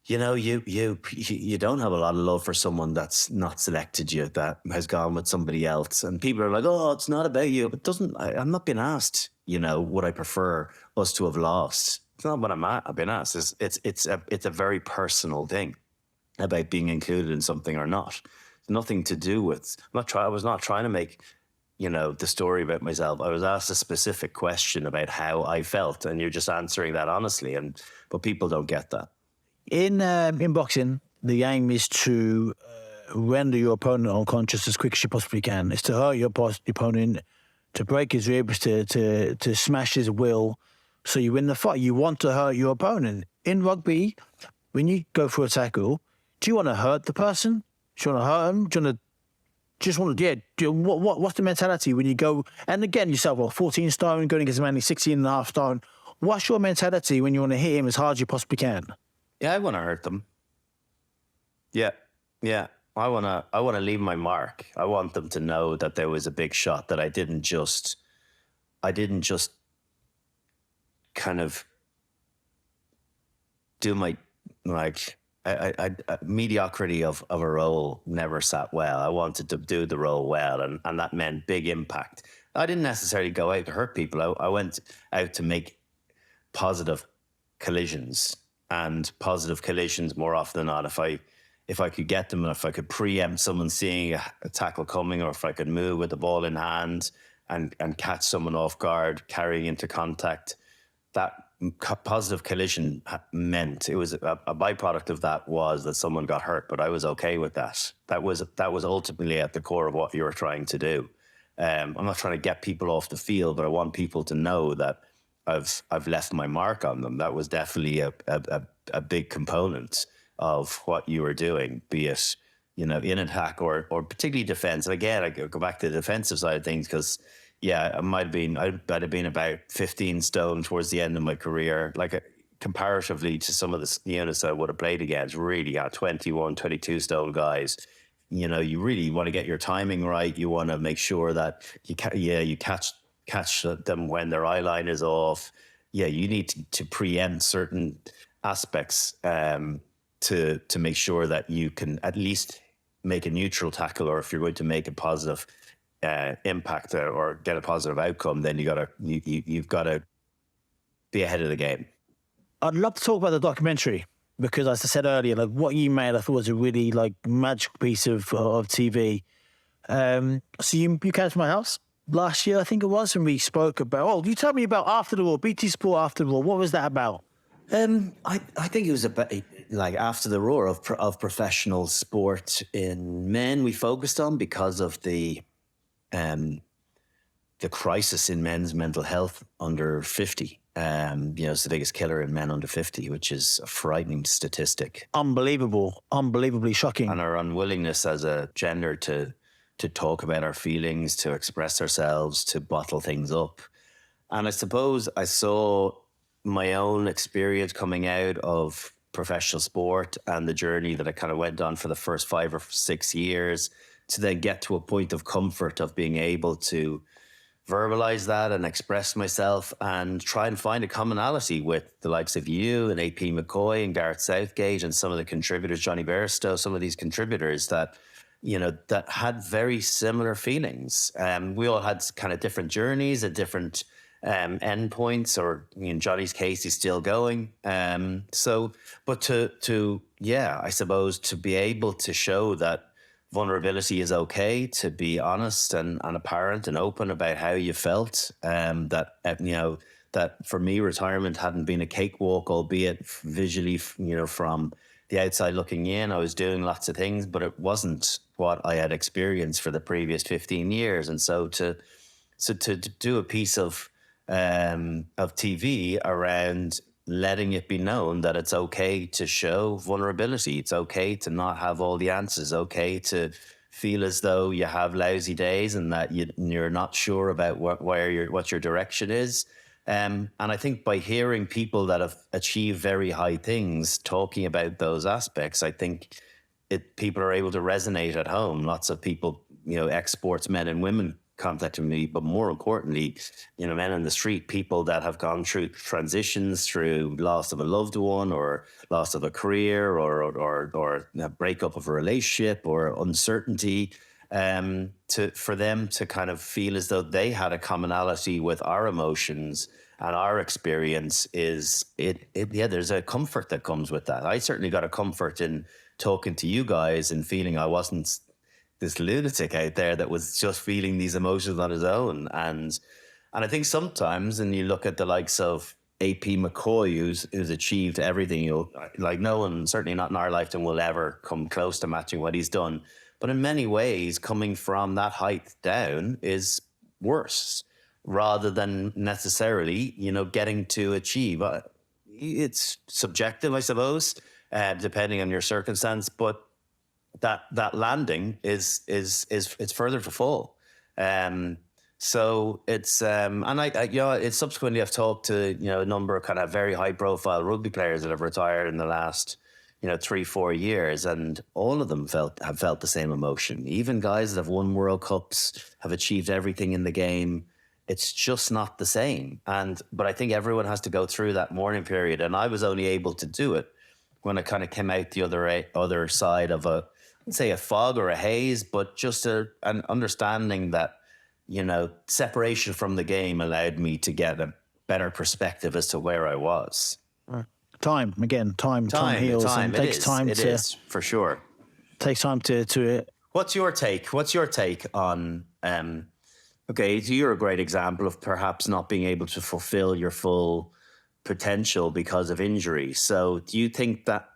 you don't have a lot of love for someone that's not selected you, that has gone with somebody else. And people are like, oh, it's not about you. It doesn't, I'm not being asked, would I prefer us to have lost? It's not what I've been asked. It's a very personal thing about being included in something or not. It's nothing to do with, I was not trying to make, the story about myself. I was asked a specific question about how I felt, and you're just answering that honestly. But people don't get that. In boxing, the aim is to render your opponent unconscious as quick as you possibly can. It's to hurt your opponent, to break his ribs, to smash his will, so you win the fight. You want to hurt your opponent. In rugby, when you go for a tackle, do you want to hurt the person? Do you want to hurt them? Do you want to what's the mentality when you go? And again, yourself, 14 stone, going against a man 16 and a half stone. What's your mentality when you want to hit him as hard as you possibly can? Yeah, I want to hurt them. Yeah. I want to leave my mark. I want them to know that there was a big shot, that I didn't just kind of do my, mediocrity of a role never sat well. I wanted to do the role well, and that meant big impact. I didn't necessarily go out to hurt people. I went out to make positive collisions. And positive collisions, more often than not, if I could get them, and if I could preempt someone seeing a tackle coming, or if I could move with the ball in hand and catch someone off guard, carrying into contact, positive collision meant, it was a byproduct of that was that someone got hurt, but I was okay with that. That was ultimately at the core of what you were trying to do. I'm not trying to get people off the field, but I want people to know that I've left my mark on them. That was definitely a big component of what you were doing, be it, you know, in attack or particularly defense. And again, I go back to the defensive side of things because, yeah, I'd have been about 15 stone towards the end of my career, like comparatively to some of the units I would have played against, really 21, 22 stone guys. You know, you really want to get your timing right. You want to make sure that you catch them when their eye line is off. Yeah, you need to preempt certain aspects to make sure that you can at least make a neutral tackle, or if you're going to make a positive impact or get a positive outcome, then you've got to be ahead of the game. I'd love to talk about the documentary because, as I said earlier, like what you made, I thought was a really like magical piece of TV. So you came to my house last year, I think it was, and we spoke about. Oh, you tell me about After the War, BT Sport After the War. What was that about? I think it was about like after the roar of professional sport in men. We focused on because of the crisis in men's mental health under 50. You know, it's the biggest killer in men under 50, which is a frightening statistic. Unbelievably shocking. And our unwillingness as a gender to talk about our feelings, to express ourselves, to bottle things up. And I suppose I saw my own experience coming out of professional sport and the journey that I kind of went on for the first 5 or 6 years to then get to a point of comfort of being able to verbalize that and express myself and try and find a commonality with the likes of you and AP McCoy and Gareth Southgate and some of the contributors, Johnny Bairstow, some of these contributors that, you know, that had very similar feelings. We all had kind of different journeys at different endpoints, or in Johnny's case, he's still going. But I suppose to be able to show that vulnerability is okay, to be honest and apparent and open about how you felt. That for me, retirement hadn't been a cakewalk, albeit visually, you know, from the outside looking in, I was doing lots of things, but it wasn't what I had experienced for the previous 15 years. And so to do a piece of TV around letting it be known that it's okay to show vulnerability. It's okay to not have all the answers. Okay to feel as though you have lousy days and that you're not sure about what your direction is. And I think by hearing people that have achieved very high things talking about those aspects, I think people are able to resonate at home. Lots of people, you know, ex-sports men and women contacting me, but more importantly, you know, men on the street, people that have gone through transitions, through loss of a loved one or loss of a career or a breakup of a relationship or uncertainty, for them to kind of feel as though they had a commonality with our emotions and our experience there's a comfort that comes with that. I certainly got a comfort in talking to you guys and feeling I wasn't this lunatic out there that was just feeling these emotions on his own. And I think sometimes, and you look at the likes of AP McCoy, who's achieved everything, like no one, certainly not in our lifetime, will ever come close to matching what he's done. But in many ways, coming from that height down is worse, rather than necessarily, you know, getting to achieve. It's subjective, I suppose, depending on your circumstance, but that landing is it's further to fall. So it's and it's subsequently I've talked to, you know, a number of kind of very high profile rugby players that have retired in the last, you know, 3-4 years, and all of them have felt the same emotion. Even guys that have won World Cups, have achieved everything in the game. It's just not the same. But I think everyone has to go through that mourning period, and I was only able to do it when I kind of came out the other side of I'd say a fog or a haze, but just an understanding that, you know, separation from the game allowed me to get a better perspective as to where I was. Time heals, and takes time it is, for sure. Takes time to. What's your take on? Okay, so you're a great example of perhaps not being able to fulfill your full potential because of injury. So do you think that,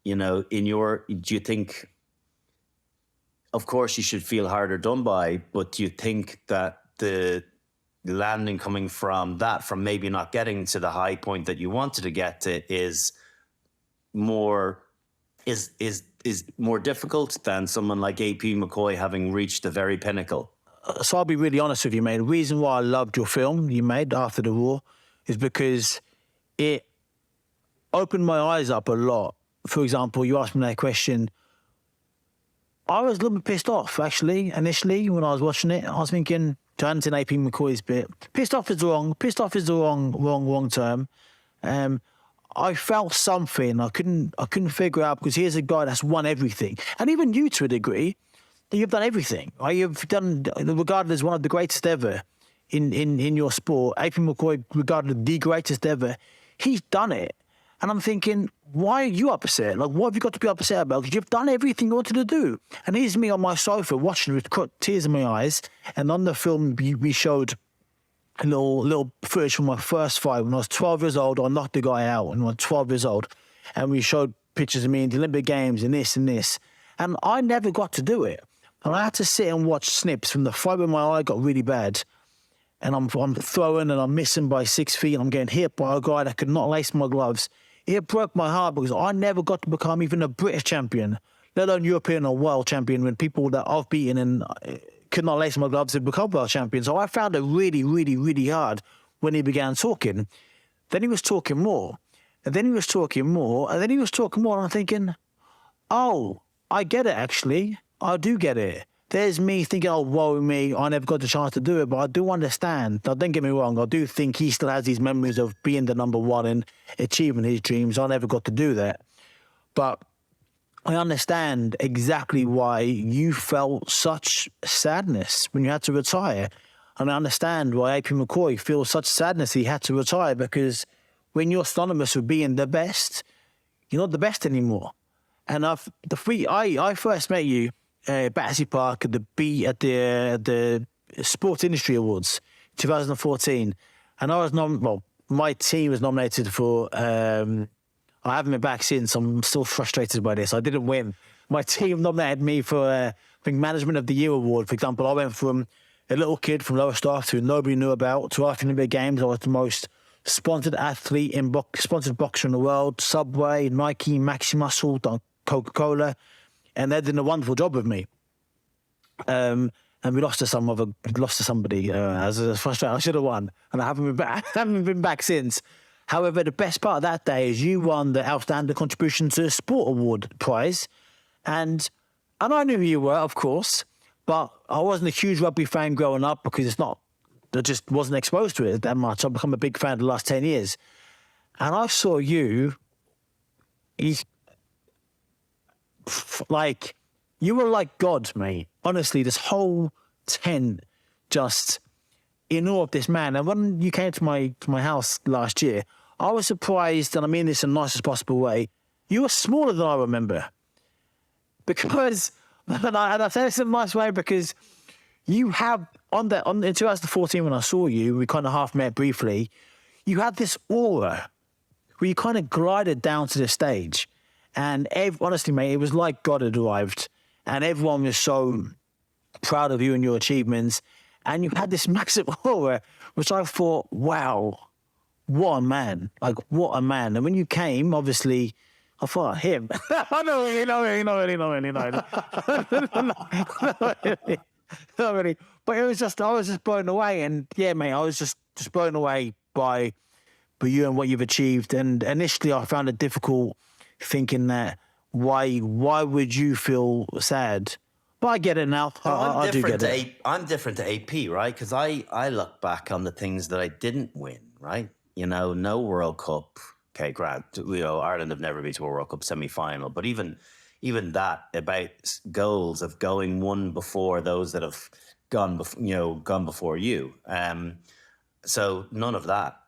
do you think, of course you should feel harder done by, but do you think that the landing coming from maybe not getting to the high point that you wanted to get to is more difficult than someone like AP McCoy having reached the very pinnacle? So I'll be really honest with you, mate. The reason why I loved your film you made after the war is because it opened my eyes up a lot. For example, you asked me that question. I was a little bit pissed off, actually, initially, when I was watching it. I was thinking, Jonathan AP McCoy's bit, pissed off is the wrong term. I felt something I couldn't figure out, because here's a guy that's won everything. And even you, to a degree, you've done everything. Right? You've done, regarded as one of the greatest ever in your sport. AP McCoy regarded the greatest ever. He's done it. And I'm thinking, why are you upset? Like, what have you got to be upset about? Because you've done everything you wanted to do. And here's me on my sofa watching with tears in my eyes. And on the film, we showed a little footage from my first fight when I was 12 years old. I knocked the guy out when I was 12 years old. And we showed pictures of me in the Olympic Games and this and this. And I never got to do it. And I had to sit and watch snips from the fight when my eye got really bad. And I'm throwing and I'm missing by 6 feet. And I'm getting hit by a guy that could not lace my gloves. It broke my heart because I never got to become even a British champion, let alone European or world champion, when people that I've beaten and could not lace my gloves had become world champions. So I found it really, really, really hard when he began talking. Then he was talking more. And then he was talking more. And then he was talking more. And I'm thinking, oh, I get it, actually. I do get it. There's me thinking, oh, woe me, I never got the chance to do it, but I do understand. Now, don't get me wrong, I do think he still has these memories of being the number one and achieving his dreams. I never got to do that. But I understand exactly why you felt such sadness when you had to retire. And I understand why AP McCoy feels such sadness he had to retire, because when you're synonymous with being the best, you're not the best anymore. And I first met you Battersea Park at the Sports Industry Awards, 2014, and I was my team was nominated for. I haven't been back since. I'm still frustrated by this. I didn't win. My team nominated me for I think Management of the Year award. For example, I went from a little kid from Lowestoft who nobody knew about to after Olympic Games. I was the most sponsored athlete sponsored boxer in the world. Subway, Nike, Maxi Muscle, Coca-Cola. And they did a wonderful job with me. And we lost to somebody. I was frustrated. I should have won. And I haven't been back since. However, the best part of that day is you won the Outstanding Contribution to Sport Award prize. And I knew who you were, of course, but I wasn't a huge rugby fan growing up because I just wasn't exposed to it that much. I've become a big fan the last 10 years. And I saw you, like, you were like God, mate. Honestly, this whole tent just in awe of this man. And when you came to my house last year, I was surprised, and I mean this in the nicest possible way, you were smaller than I remember. Because, and I say this in a nice way, because you have, in 2014 when I saw you, we kind of half met briefly, you had this aura where you kind of glided down to the stage. And honestly, mate, it was like God had arrived. And everyone was so proud of you and your achievements. And you had this massive aura, which I thought, wow, what a man. Like, what a man. And when you came, obviously, I thought, him. I don't really know. Not really. But I was just blown away. And yeah, mate, I was just blown away by you and what you've achieved. And initially, I found it difficult thinking that why would you feel sad? But I get it now. I do get it. I'm different to AP, right? Because I look back on the things that I didn't win, right? No World Cup. Okay, Grant. Ireland have never been to a World Cup semi-final, but even that about goals of going one before those that have gone before you. So none of that.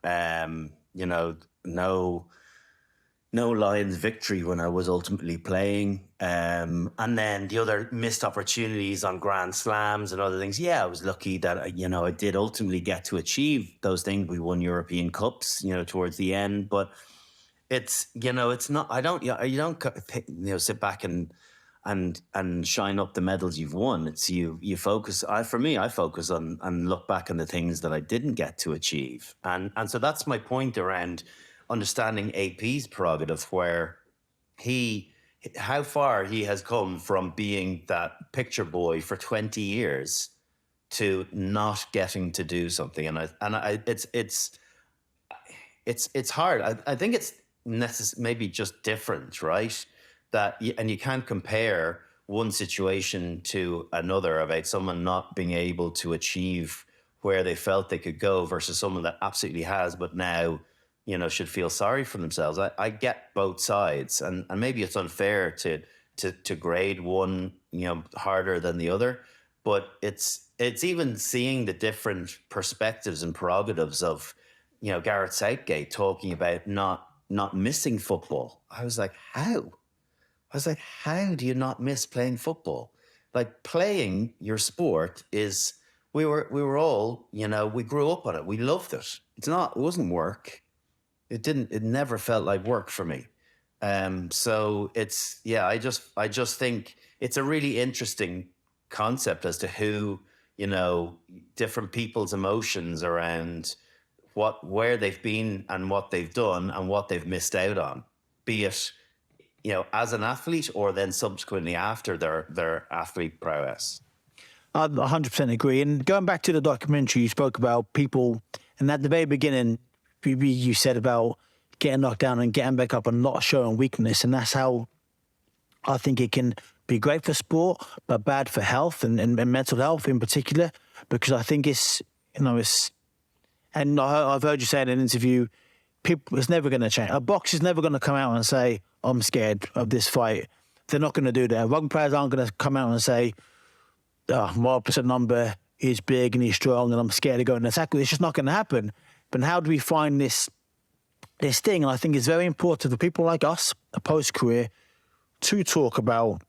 no Lions victory when I was ultimately playing. And then the other missed opportunities on Grand Slams and other things. Yeah, I was lucky that, I did ultimately get to achieve those things. We won European Cups, towards the end. But it's, it's not, I don't, you don't, sit back and shine up the medals you've won. It's you focus. I focus on and look back on the things that I didn't get to achieve. And so that's my point around understanding AP's prerogative, where how far he has come from being that picture boy for 20 years to not getting to do something. It's hard. I think it's maybe just different, right? And you can't compare one situation to another about someone not being able to achieve where they felt they could go versus someone that absolutely has, but now, should feel sorry for themselves. I get both sides, and maybe it's unfair to grade one, harder than the other, but it's even seeing the different perspectives and prerogatives of, Gareth Southgate talking about not missing football. I was like, how? How do you not miss playing football? Like, playing your sport is, we were all, we grew up on it. We loved it. It wasn't work. It never felt like work for me. So it's, I just think it's a really interesting concept as to who, different people's emotions around where they've been and what they've done and what they've missed out on, be it, as an athlete or then subsequently after their athlete prowess. I 100% agree. And going back to the documentary, you spoke about people, and at the very beginning, you said about getting knocked down and getting back up and not showing weakness. And that's how I think it can be great for sport, but bad for health and mental health in particular, because I think it's, and I've heard you say in an interview, it's never going to change. A boxer's never going to come out and say, I'm scared of this fight. They're not going to do that. Rugby players aren't going to come out and say, my opposite number is big and he's strong and I'm scared to go and attack. It's just not going to happen. But how do we find this thing? And I think it's very important for people like us, a post-career, to talk about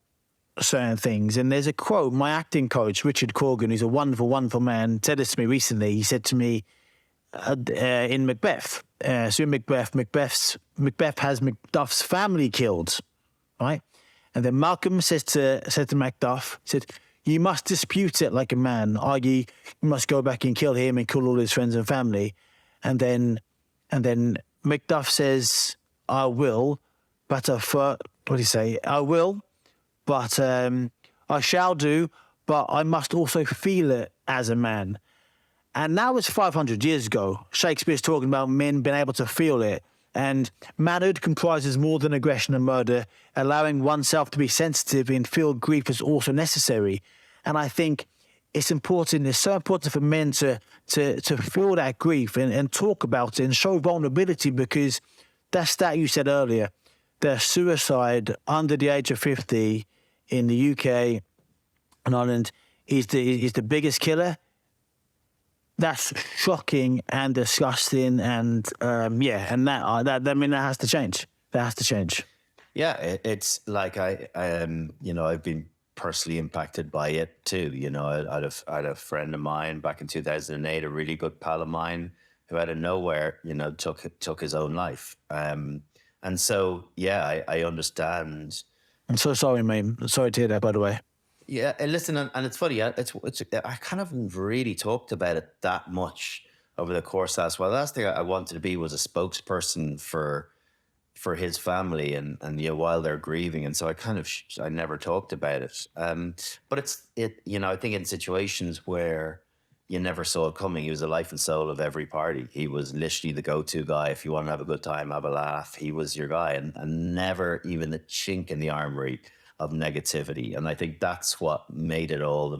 certain things. And there's a quote, my acting coach, Richard Corgan, who's a wonderful, wonderful man, said this to me recently. He said to me, in Macbeth, so in Macbeth has Macduff's family killed, right? And then Malcolm said to Macduff, said, you must dispute it like a man, argue, you must go back and kill him and kill all his friends and family. And then Macduff says, I will, but what do you say? I will, but I shall do, but I must also feel it as a man. And now it's 500 years ago. Shakespeare's talking about men being able to feel it. And manhood comprises more than aggression and murder. Allowing oneself to be sensitive and feel grief is also necessary. And I think it's so important for men to feel that grief and talk about it and show vulnerability, because that stat you said earlier, the suicide under the age of 50 in the UK and Ireland is the biggest killer. That's shocking and disgusting, and that has to change. That has to change. Yeah, it's like I've been personally impacted by it too. I had a friend of mine back in 2008, a really good pal of mine, who out of nowhere, took his own life. And so, I understand. I'm so sorry, mate. Sorry to hear that, by the way. Yeah, and listen, and it's funny. I kind of haven't really talked about it that much over the course of last. Well, the last thing I wanted to be was a spokesperson for his family, and while they're grieving, and so I never talked about it. But I think in situations where you never saw it coming, he was the life and soul of every party. He was literally the go-to guy. If you want to have a good time, have a laugh, he was your guy, and never even a chink in the armory of negativity. And I think that's what made it all.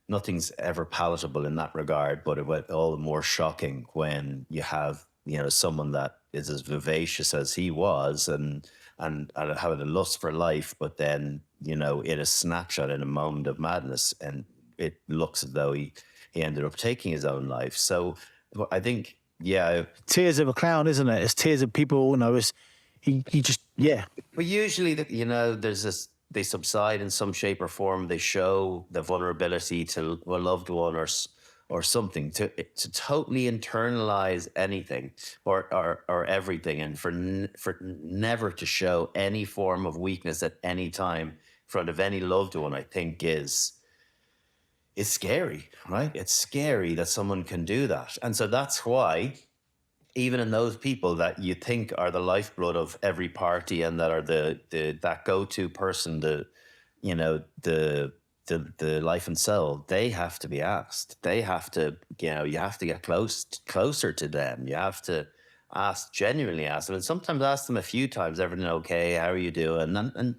Nothing's ever palatable in that regard, but it went all the more shocking when you have, someone that is as vivacious as he was and having a lust for life, but then, in a snapshot, in a moment of madness, and it looks as though he ended up taking his own life. So I think, tears of a clown, isn't it? It's tears of people, he just, yeah. But usually, there's this. They subside in some shape or form. They show the vulnerability to a loved one or something to totally internalize anything or everything, and for never to show any form of weakness at any time in front of any loved one, I think is scary, right? It's scary that someone can do that, and so that's why, even in those people that you think are the lifeblood of every party and that are that go-to person, the life and soul, they have to be asked. They have to, you have to get closer to them. You have to genuinely ask them, and sometimes ask them a few times, everything okay? How are you doing?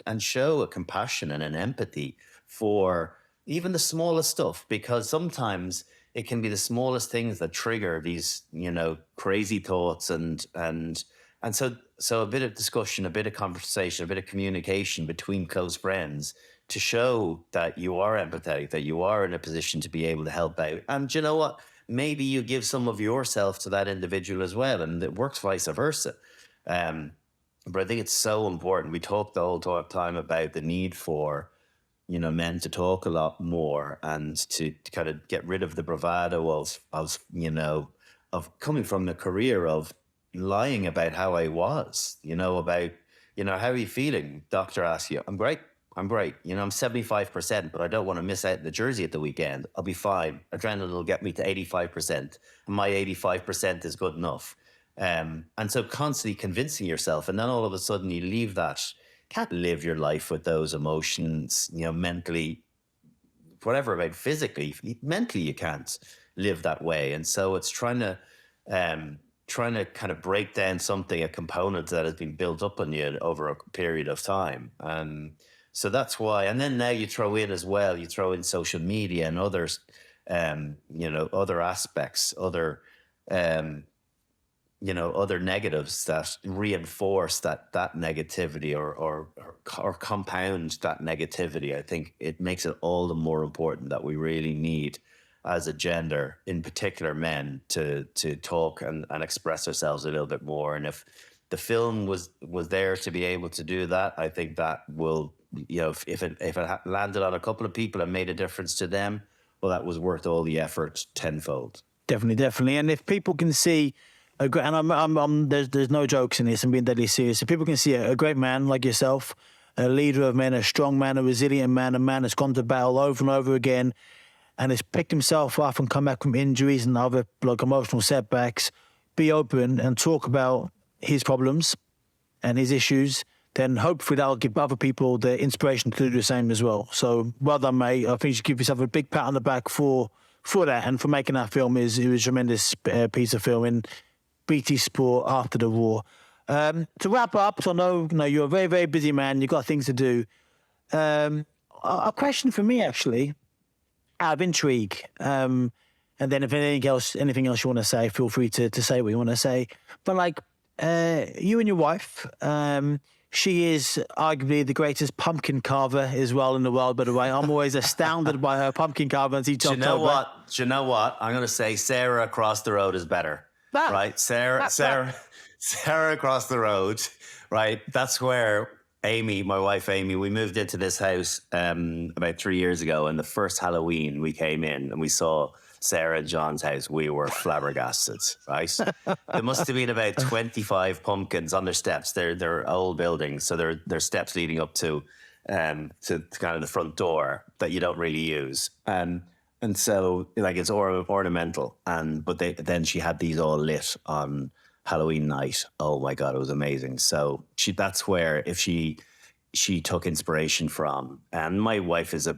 And show a compassion and an empathy for even the smallest stuff, because sometimes it can be the smallest things that trigger these, crazy thoughts, and so a bit of discussion, a bit of conversation, a bit of communication between close friends to show that you are empathetic, that you are in a position to be able to help out. And you know what? Maybe you give some of yourself to that individual as well, and it works vice versa. But I think it's so important. We talk the whole time about the need for men to talk a lot more and to kind of get rid of the bravado of coming from the career of lying about how I was, about, how are you feeling? Doctor asks you, I'm great. I'm 75%, but I don't want to miss out the jersey at the weekend. I'll be fine. Adrenaline will get me to 85%. And my 85% is good enough. And so constantly convincing yourself, and then all of a sudden you leave that. Can't live your life with those emotions, mentally, whatever about physically, mentally you can't live that way. And so it's trying to kind of break down a component that has been built up on you over a period of time. And so that's why. And then now you throw in social media and others, other aspects, other negatives that reinforce that negativity or compound that negativity. I think it makes it all the more important that we really need, as a gender, in particular men, to talk and express ourselves a little bit more. And if the film was there to be able to do that, I think that will, if it landed on a couple of people and made a difference to them, well, that was worth all the effort tenfold. Definitely. And if people can see there's no jokes in this, I'm being deadly serious. If people can see a great man like yourself, a leader of men, a strong man, a resilient man, a man that's gone to battle over and over again and has picked himself up and come back from injuries and other emotional setbacks, be open and talk about his problems and his issues, then hopefully that'll give other people the inspiration to do the same as well. So well done, mate. I think you should give yourself a big pat on the back for that and for making that film. It was a tremendous piece of film in BT Sport after the war. To wrap up, so I know, you're a very, very busy man. You've got things to do. A question for me, actually, out of intrigue. And then if anything else you want to say, feel free to say what you want to say. But you and your wife, she is arguably the greatest pumpkin carver as well in the world, by the way. I'm always astounded by her pumpkin carvings each October. Do you know what? I'm going to say Sarah across the road is better. Right, Sarah across the road, right? That's where Amy, my wife Amy, we moved into this house about 3 years ago, and the first Halloween we came in and we saw Sarah and John's house, we were flabbergasted, right? There must have been about 25 pumpkins on their steps. They're old buildings, so they're steps leading up to kind of the front door that you don't really use. And so, it's ornamental. But then she had these all lit on Halloween night. Oh my God, it was amazing. So that's where she took inspiration from. And my wife is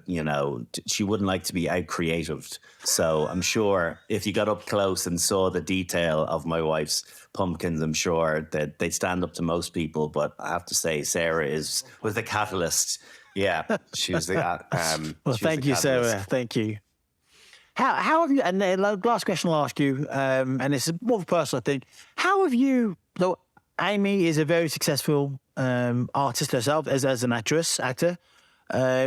she wouldn't like to be out creative. So I'm sure if you got up close and saw the detail of my wife's pumpkins, I'm sure that they'd stand up to most people. But I have to say, Sarah was the catalyst. Yeah, she was the well, thank you, Sarah. Thank you. How have you, and the last question I'll ask you, and it's more of a personal thing, how have you, though Amy is a very successful artist herself as an actor,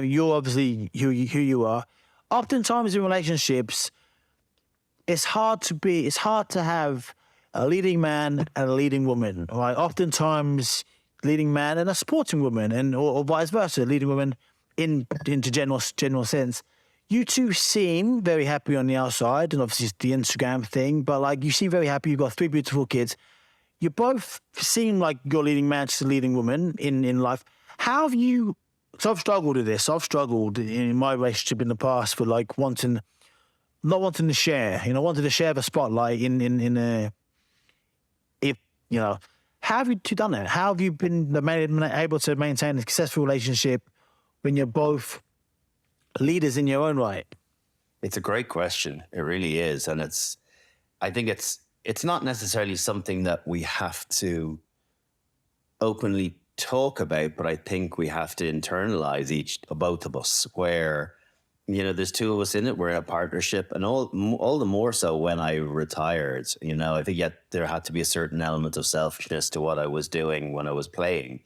you're obviously who you are. Oftentimes in relationships, it's hard to have a leading man and a leading woman, right? Oftentimes leading man and a sporting woman, and or vice versa, leading woman into general sense. You two seem very happy on the outside, and obviously it's the Instagram thing, but like you seem very happy. You've got 3 beautiful kids. You both seem like you're leading man to leading woman in life. How have you? So I've struggled with this. I've struggled in my relationship in the past for like not wanting to share. Wanting to share the spotlight in a. If how have you two done that? How have you been able to maintain a successful relationship when you're both leaders in your own right? It's a great question. It really is. And I think it's not necessarily something that we have to openly talk about, but I think we have to internalize both of us, where, there's 2 of us in it. We're in a partnership, and all the more so when I retired. I think there had to be a certain element of selfishness to what I was doing when I was playing.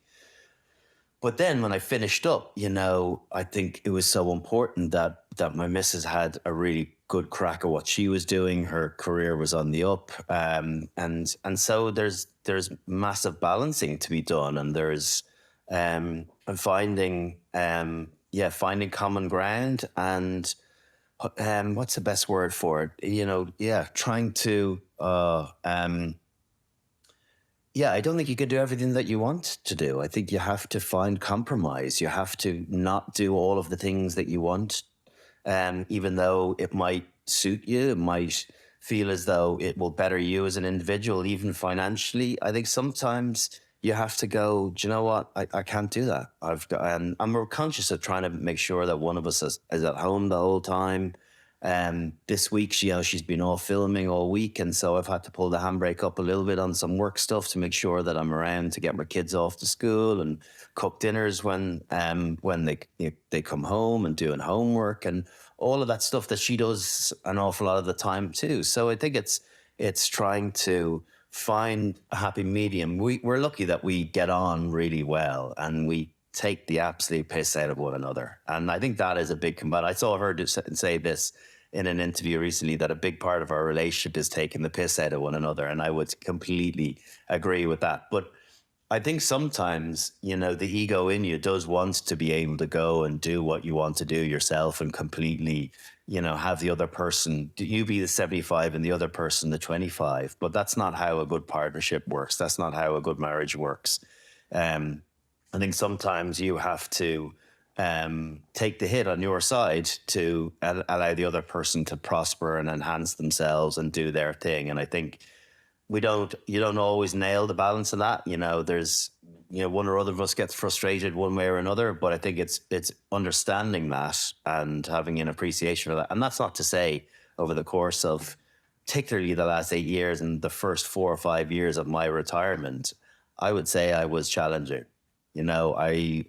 But then when I finished up, I think it was so important that my missus had a really good crack at what she was doing. Her career was on the up. And so there's massive balancing to be done. And there's finding common ground, and what's the best word for it? Trying to I don't think you can do everything that you want to do. I think you have to find compromise. You have to not do all of the things that you want, even though it might suit you. It might feel as though it will better you as an individual, even financially. I think sometimes you have to go, do you know what? I can't do that. I'm more conscious of trying to make sure that one of us is at home the whole time. This week, she's been off filming all week, and so I've had to pull the handbrake up a little bit on some work stuff to make sure that I'm around to get my kids off to school and cook dinners when they come home, and doing homework and all of that stuff that she does an awful lot of the time too. So I think it's trying to find a happy medium. We're lucky that we get on really well, and we take the absolute piss out of one another. And I think that is a big component. I saw her say this in an interview recently, that a big part of our relationship is taking the piss out of one another. And I would completely agree with that. But I think sometimes, the ego in you does want to be able to go and do what you want to do yourself, and completely, have the other person, you be the 75 and the other person the 25. But that's not how a good partnership works. That's not how a good marriage works. I think sometimes you have to take the hit on your side to allow the other person to prosper and enhance themselves and do their thing. And I think you don't always nail the balance of that. There's, one or other of us gets frustrated one way or another, but I think it's understanding that and having an appreciation for that. And that's not to say over the course of particularly the last 8 years and the first 4 or 5 years of my retirement, I would say I was challenging. I'm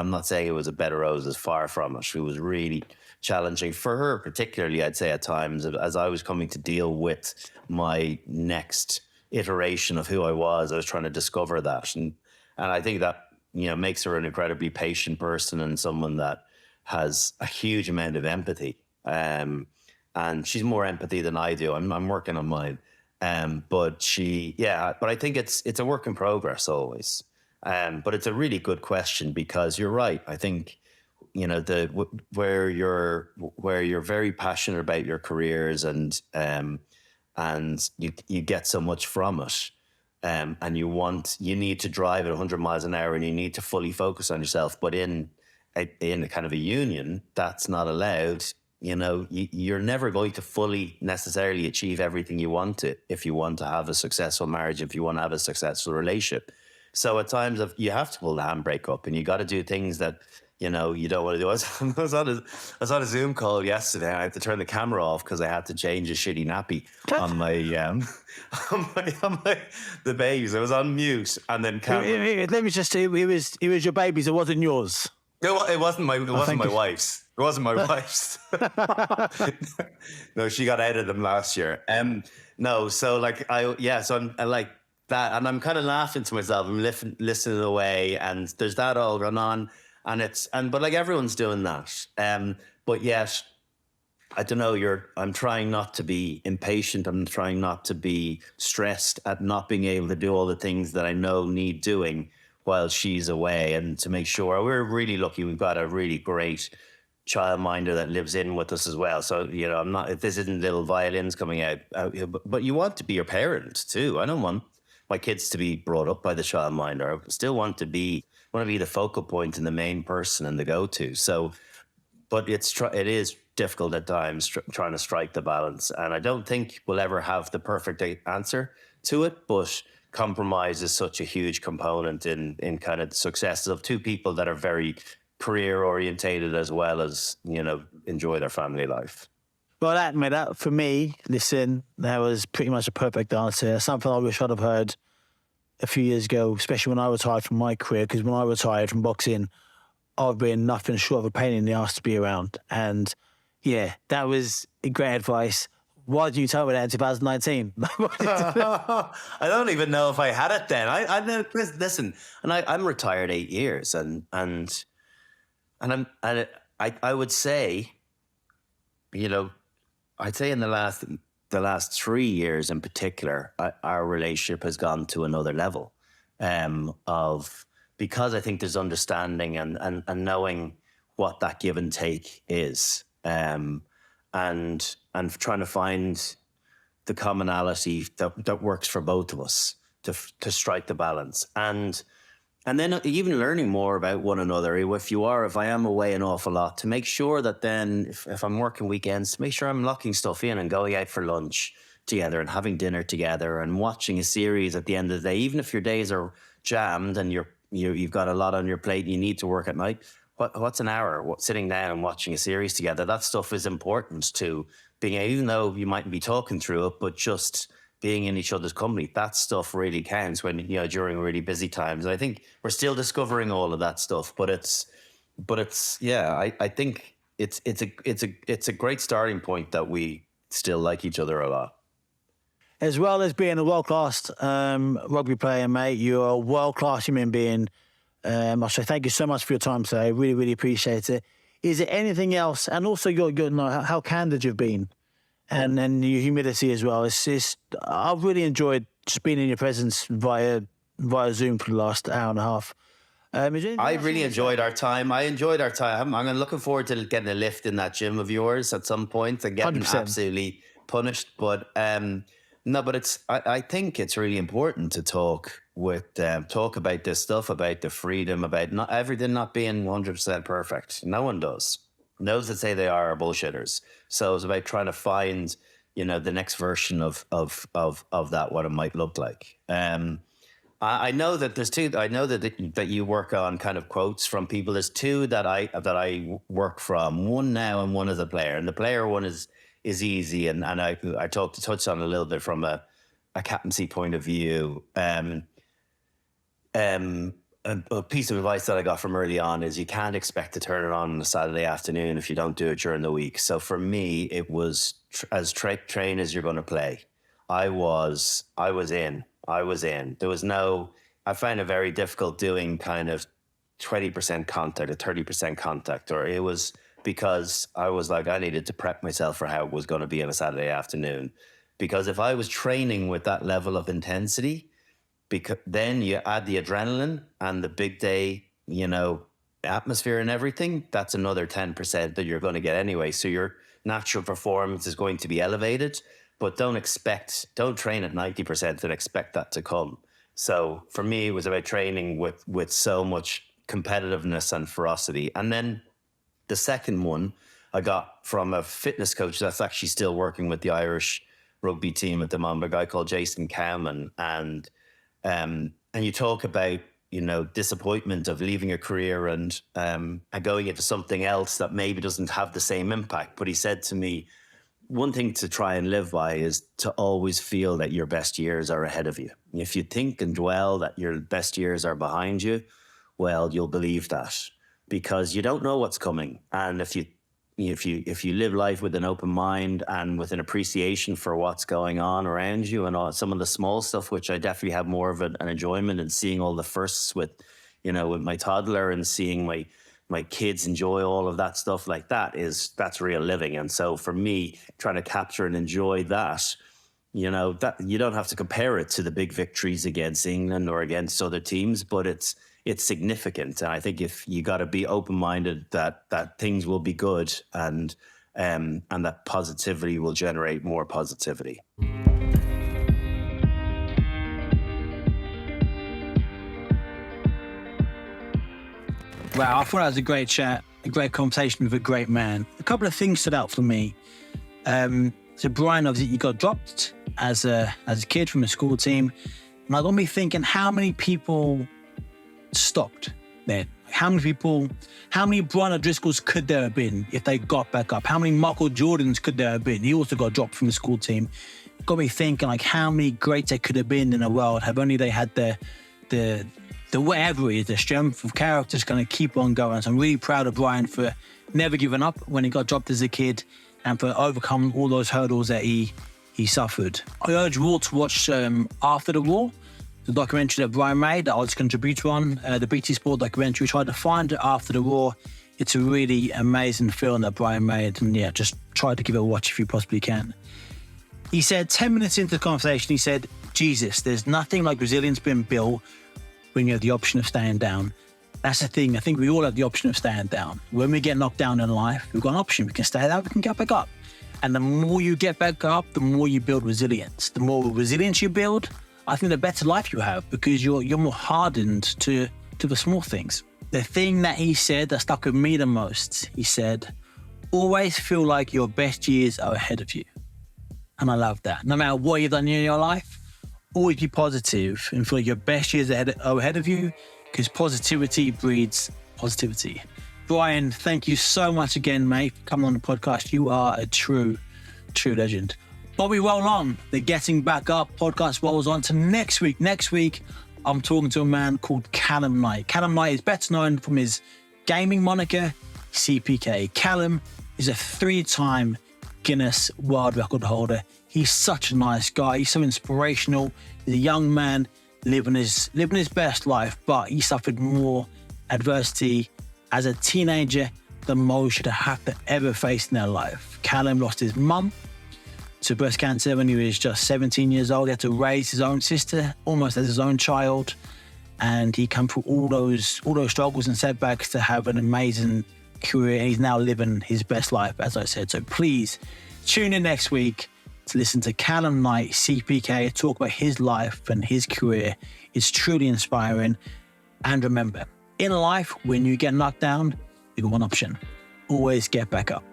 not saying it was a bed of roses, far from it. It was really challenging for her, particularly, I'd say at times, as I was coming to deal with my next iteration of who I was trying to discover that. And I think that, makes her an incredibly patient person, and someone that has a huge amount of empathy. And she's more empathy than I do. I'm working on mine. But I think it's a work in progress always. But it's a really good question, because you're right. I think, where you're very passionate about your careers, and you get so much from it, and you need to drive at 100 miles an hour, and you need to fully focus on yourself. But in a kind of a union, that's not allowed. You're never going to fully necessarily achieve everything you want to, if you want to have a successful marriage, if you want to have a successful relationship. So at times you have to pull the handbrake up, and you got to do things that, you don't want to do. I was on a Zoom call yesterday. I had to turn the camera off because I had to change a shitty nappy on the babies. I was on mute, and then camera. Let me just say, it was your babies. It wasn't yours. It wasn't my wife's. It wasn't my wife's. No, she got out of them last year. No, so so I'm like that, and I'm kind of laughing to myself. I'm listening away, and there's that all going on, but like everyone's doing that. But yet, I don't know, I'm trying not to be impatient. I'm trying not to be stressed at not being able to do all the things that I know need doing while she's away, and to make sure we're really lucky. We've got a really great childminder that lives in with us as well. So, I'm not, if this isn't little violins coming out here, but you want to be your parent too. I don't want my kids to be brought up by the childminder. I still want to be the focal point and the main person and the go-to. So, but it is difficult at times trying to strike the balance. And I don't think we'll ever have the perfect answer to it, but compromise is such a huge component in kind of the successes of two people that are very career orientated as well as, enjoy their family life. Well, that for me, listen, that was pretty much a perfect answer. Something I wish I'd have heard a few years ago, especially when I retired from my career, because when I retired from boxing, I've been nothing short of a pain in the ass to be around. And yeah, that was great advice. Why did you tell me that in 2019? I don't even know if I had it then. Listen, and I'm retired 8 years, and I would say, I'd say in the last 3 years in particular, our relationship has gone to another level, because I think there's understanding and knowing what that give and take is, and trying to find the commonality that works for both of us to strike the balance, and then even learning more about one another. If I am away an awful lot, to make sure that then if I'm working weekends, to make sure I'm locking stuff in and going out for lunch together and having dinner together and watching a series at the end of the day, even if your days are jammed and you've got a lot on your plate and you need to work at night. What's an hour sitting down and watching a series together? That stuff is important to being, even though you mightn't be talking through it, but just being in each other's company. That stuff really counts when, during really busy times. And I think we're still discovering all of that stuff, but I think it's a great starting point that we still like each other a lot. As well as being a world-class rugby player, mate, you're a world-class human being. I say thank you so much for your time today. I really, really appreciate it. Is there anything else? And also, how candid you've been, and your humility as well. I've really enjoyed just being in your presence via Zoom for the last hour and a half. I really enjoyed our time. I'm looking forward to getting a lift in that gym of yours at some point and getting 100%. absolutely punished. But no, but I think it's really important to talk about this stuff, about the freedom, about not everything not being 100% perfect. No one does. Those that say they are bullshitters. So it's about trying to find, the next version of that, what it might look like. I know that there's two. I know that you work on kind of quotes from people. There's two that I work from. One now and one as a player. And the player one is easy, and I touched on a little bit from a captaincy point of view. A piece of advice that I got from early on is you can't expect to turn it on a Saturday afternoon if you don't do it during the week. So for me, it was as train as you're going to play. I was in. There was I found it very difficult doing kind of 20% contact or 30% contact, or it was because I was like, I needed to prep myself for how it was going to be on a Saturday afternoon. Because if I was training with that level of intensity, then you add the adrenaline and the big day, atmosphere and everything, that's another 10% that you're going to get anyway. So your natural performance is going to be elevated, but don't train at 90% and expect that to come. So for me, it was about training with so much competitiveness and ferocity. And then the second one I got from a fitness coach that's actually still working with the Irish rugby team at the moment, a guy called Jason Cowman. And you talk about, disappointment of leaving a career and going into something else that maybe doesn't have the same impact. But he said to me, one thing to try and live by is to always feel that your best years are ahead of you. If you think and dwell that your best years are behind you, well, you'll believe that because you don't know what's coming. And if you live life with an open mind and with an appreciation for what's going on around you and some of the small stuff, which I definitely have more of an enjoyment in seeing all the firsts with my toddler and seeing my my kids enjoy all of that stuff like that, that's real living. And so for me, trying to capture and enjoy that, that you don't have to compare it to the big victories against England or against other teams, but it's significant. And I think if you got to be open-minded that things will be good, and that positivity will generate more positivity. Wow, I thought that was a great chat, a great conversation with a great man. A couple of things stood out for me. So Brian, obviously, you got dropped as a kid from the school team, and I got me thinking, how many people stopped then? How many Brian O'Driscolls could there have been if they got back up? How many Michael Jordans could there have been? He also got dropped from the school team. Got me thinking, like, how many greats there could have been in the world, have only they had the whatever it is, the strength of character is going to keep on going. So I'm really proud of Brian for never giving up when he got dropped as a kid, and for overcoming all those hurdles that he suffered. I urge you all to watch After the War, the documentary that Brian made that I was contributor on, the BT Sport documentary. Try to find it After the War. It's a really amazing film that Brian made, and yeah, just try to give it a watch if you possibly can. He said 10 minutes into the conversation, he said, Jesus, there's nothing like resilience being built when you have the option of staying down. That's the thing. I think we all have the option of staying down. When we get knocked down in life, we've got an option. We can stay down, we can get back up. And the more you get back up, the more you build resilience. The more resilience you build, I think the better life you have, because you're more hardened to the small things. The thing that he said that stuck with me the most, he said, always feel like your best years are ahead of you. And I love that. No matter what you've done in your life, always be positive and feel like your best years are ahead of you, because positivity breeds positivity. Brian, thank you so much again, mate, for coming on the podcast. You are a true legend. But we roll on. The Getting Back Up podcast rolls on to next week. Next week, I'm talking to a man called Callum Knight. Callum Knight is better known from his gaming moniker, CPK. Callum is a 3-time Guinness World Record holder. He's such a nice guy. He's so inspirational. He's a young man living his best life, but he suffered more adversity as a teenager than most should have to ever face in their life. Callum lost his mum to breast cancer when he was just 17 years old. He had to raise his own sister almost as his own child, and he come through all those struggles and setbacks to have an amazing career. And he's now living his best life, as I said. So please tune in next week to listen to Callum Knight, CPK, talk about his life and his career. It's truly inspiring. And remember, in life, when you get knocked down, you got one option: always get back up.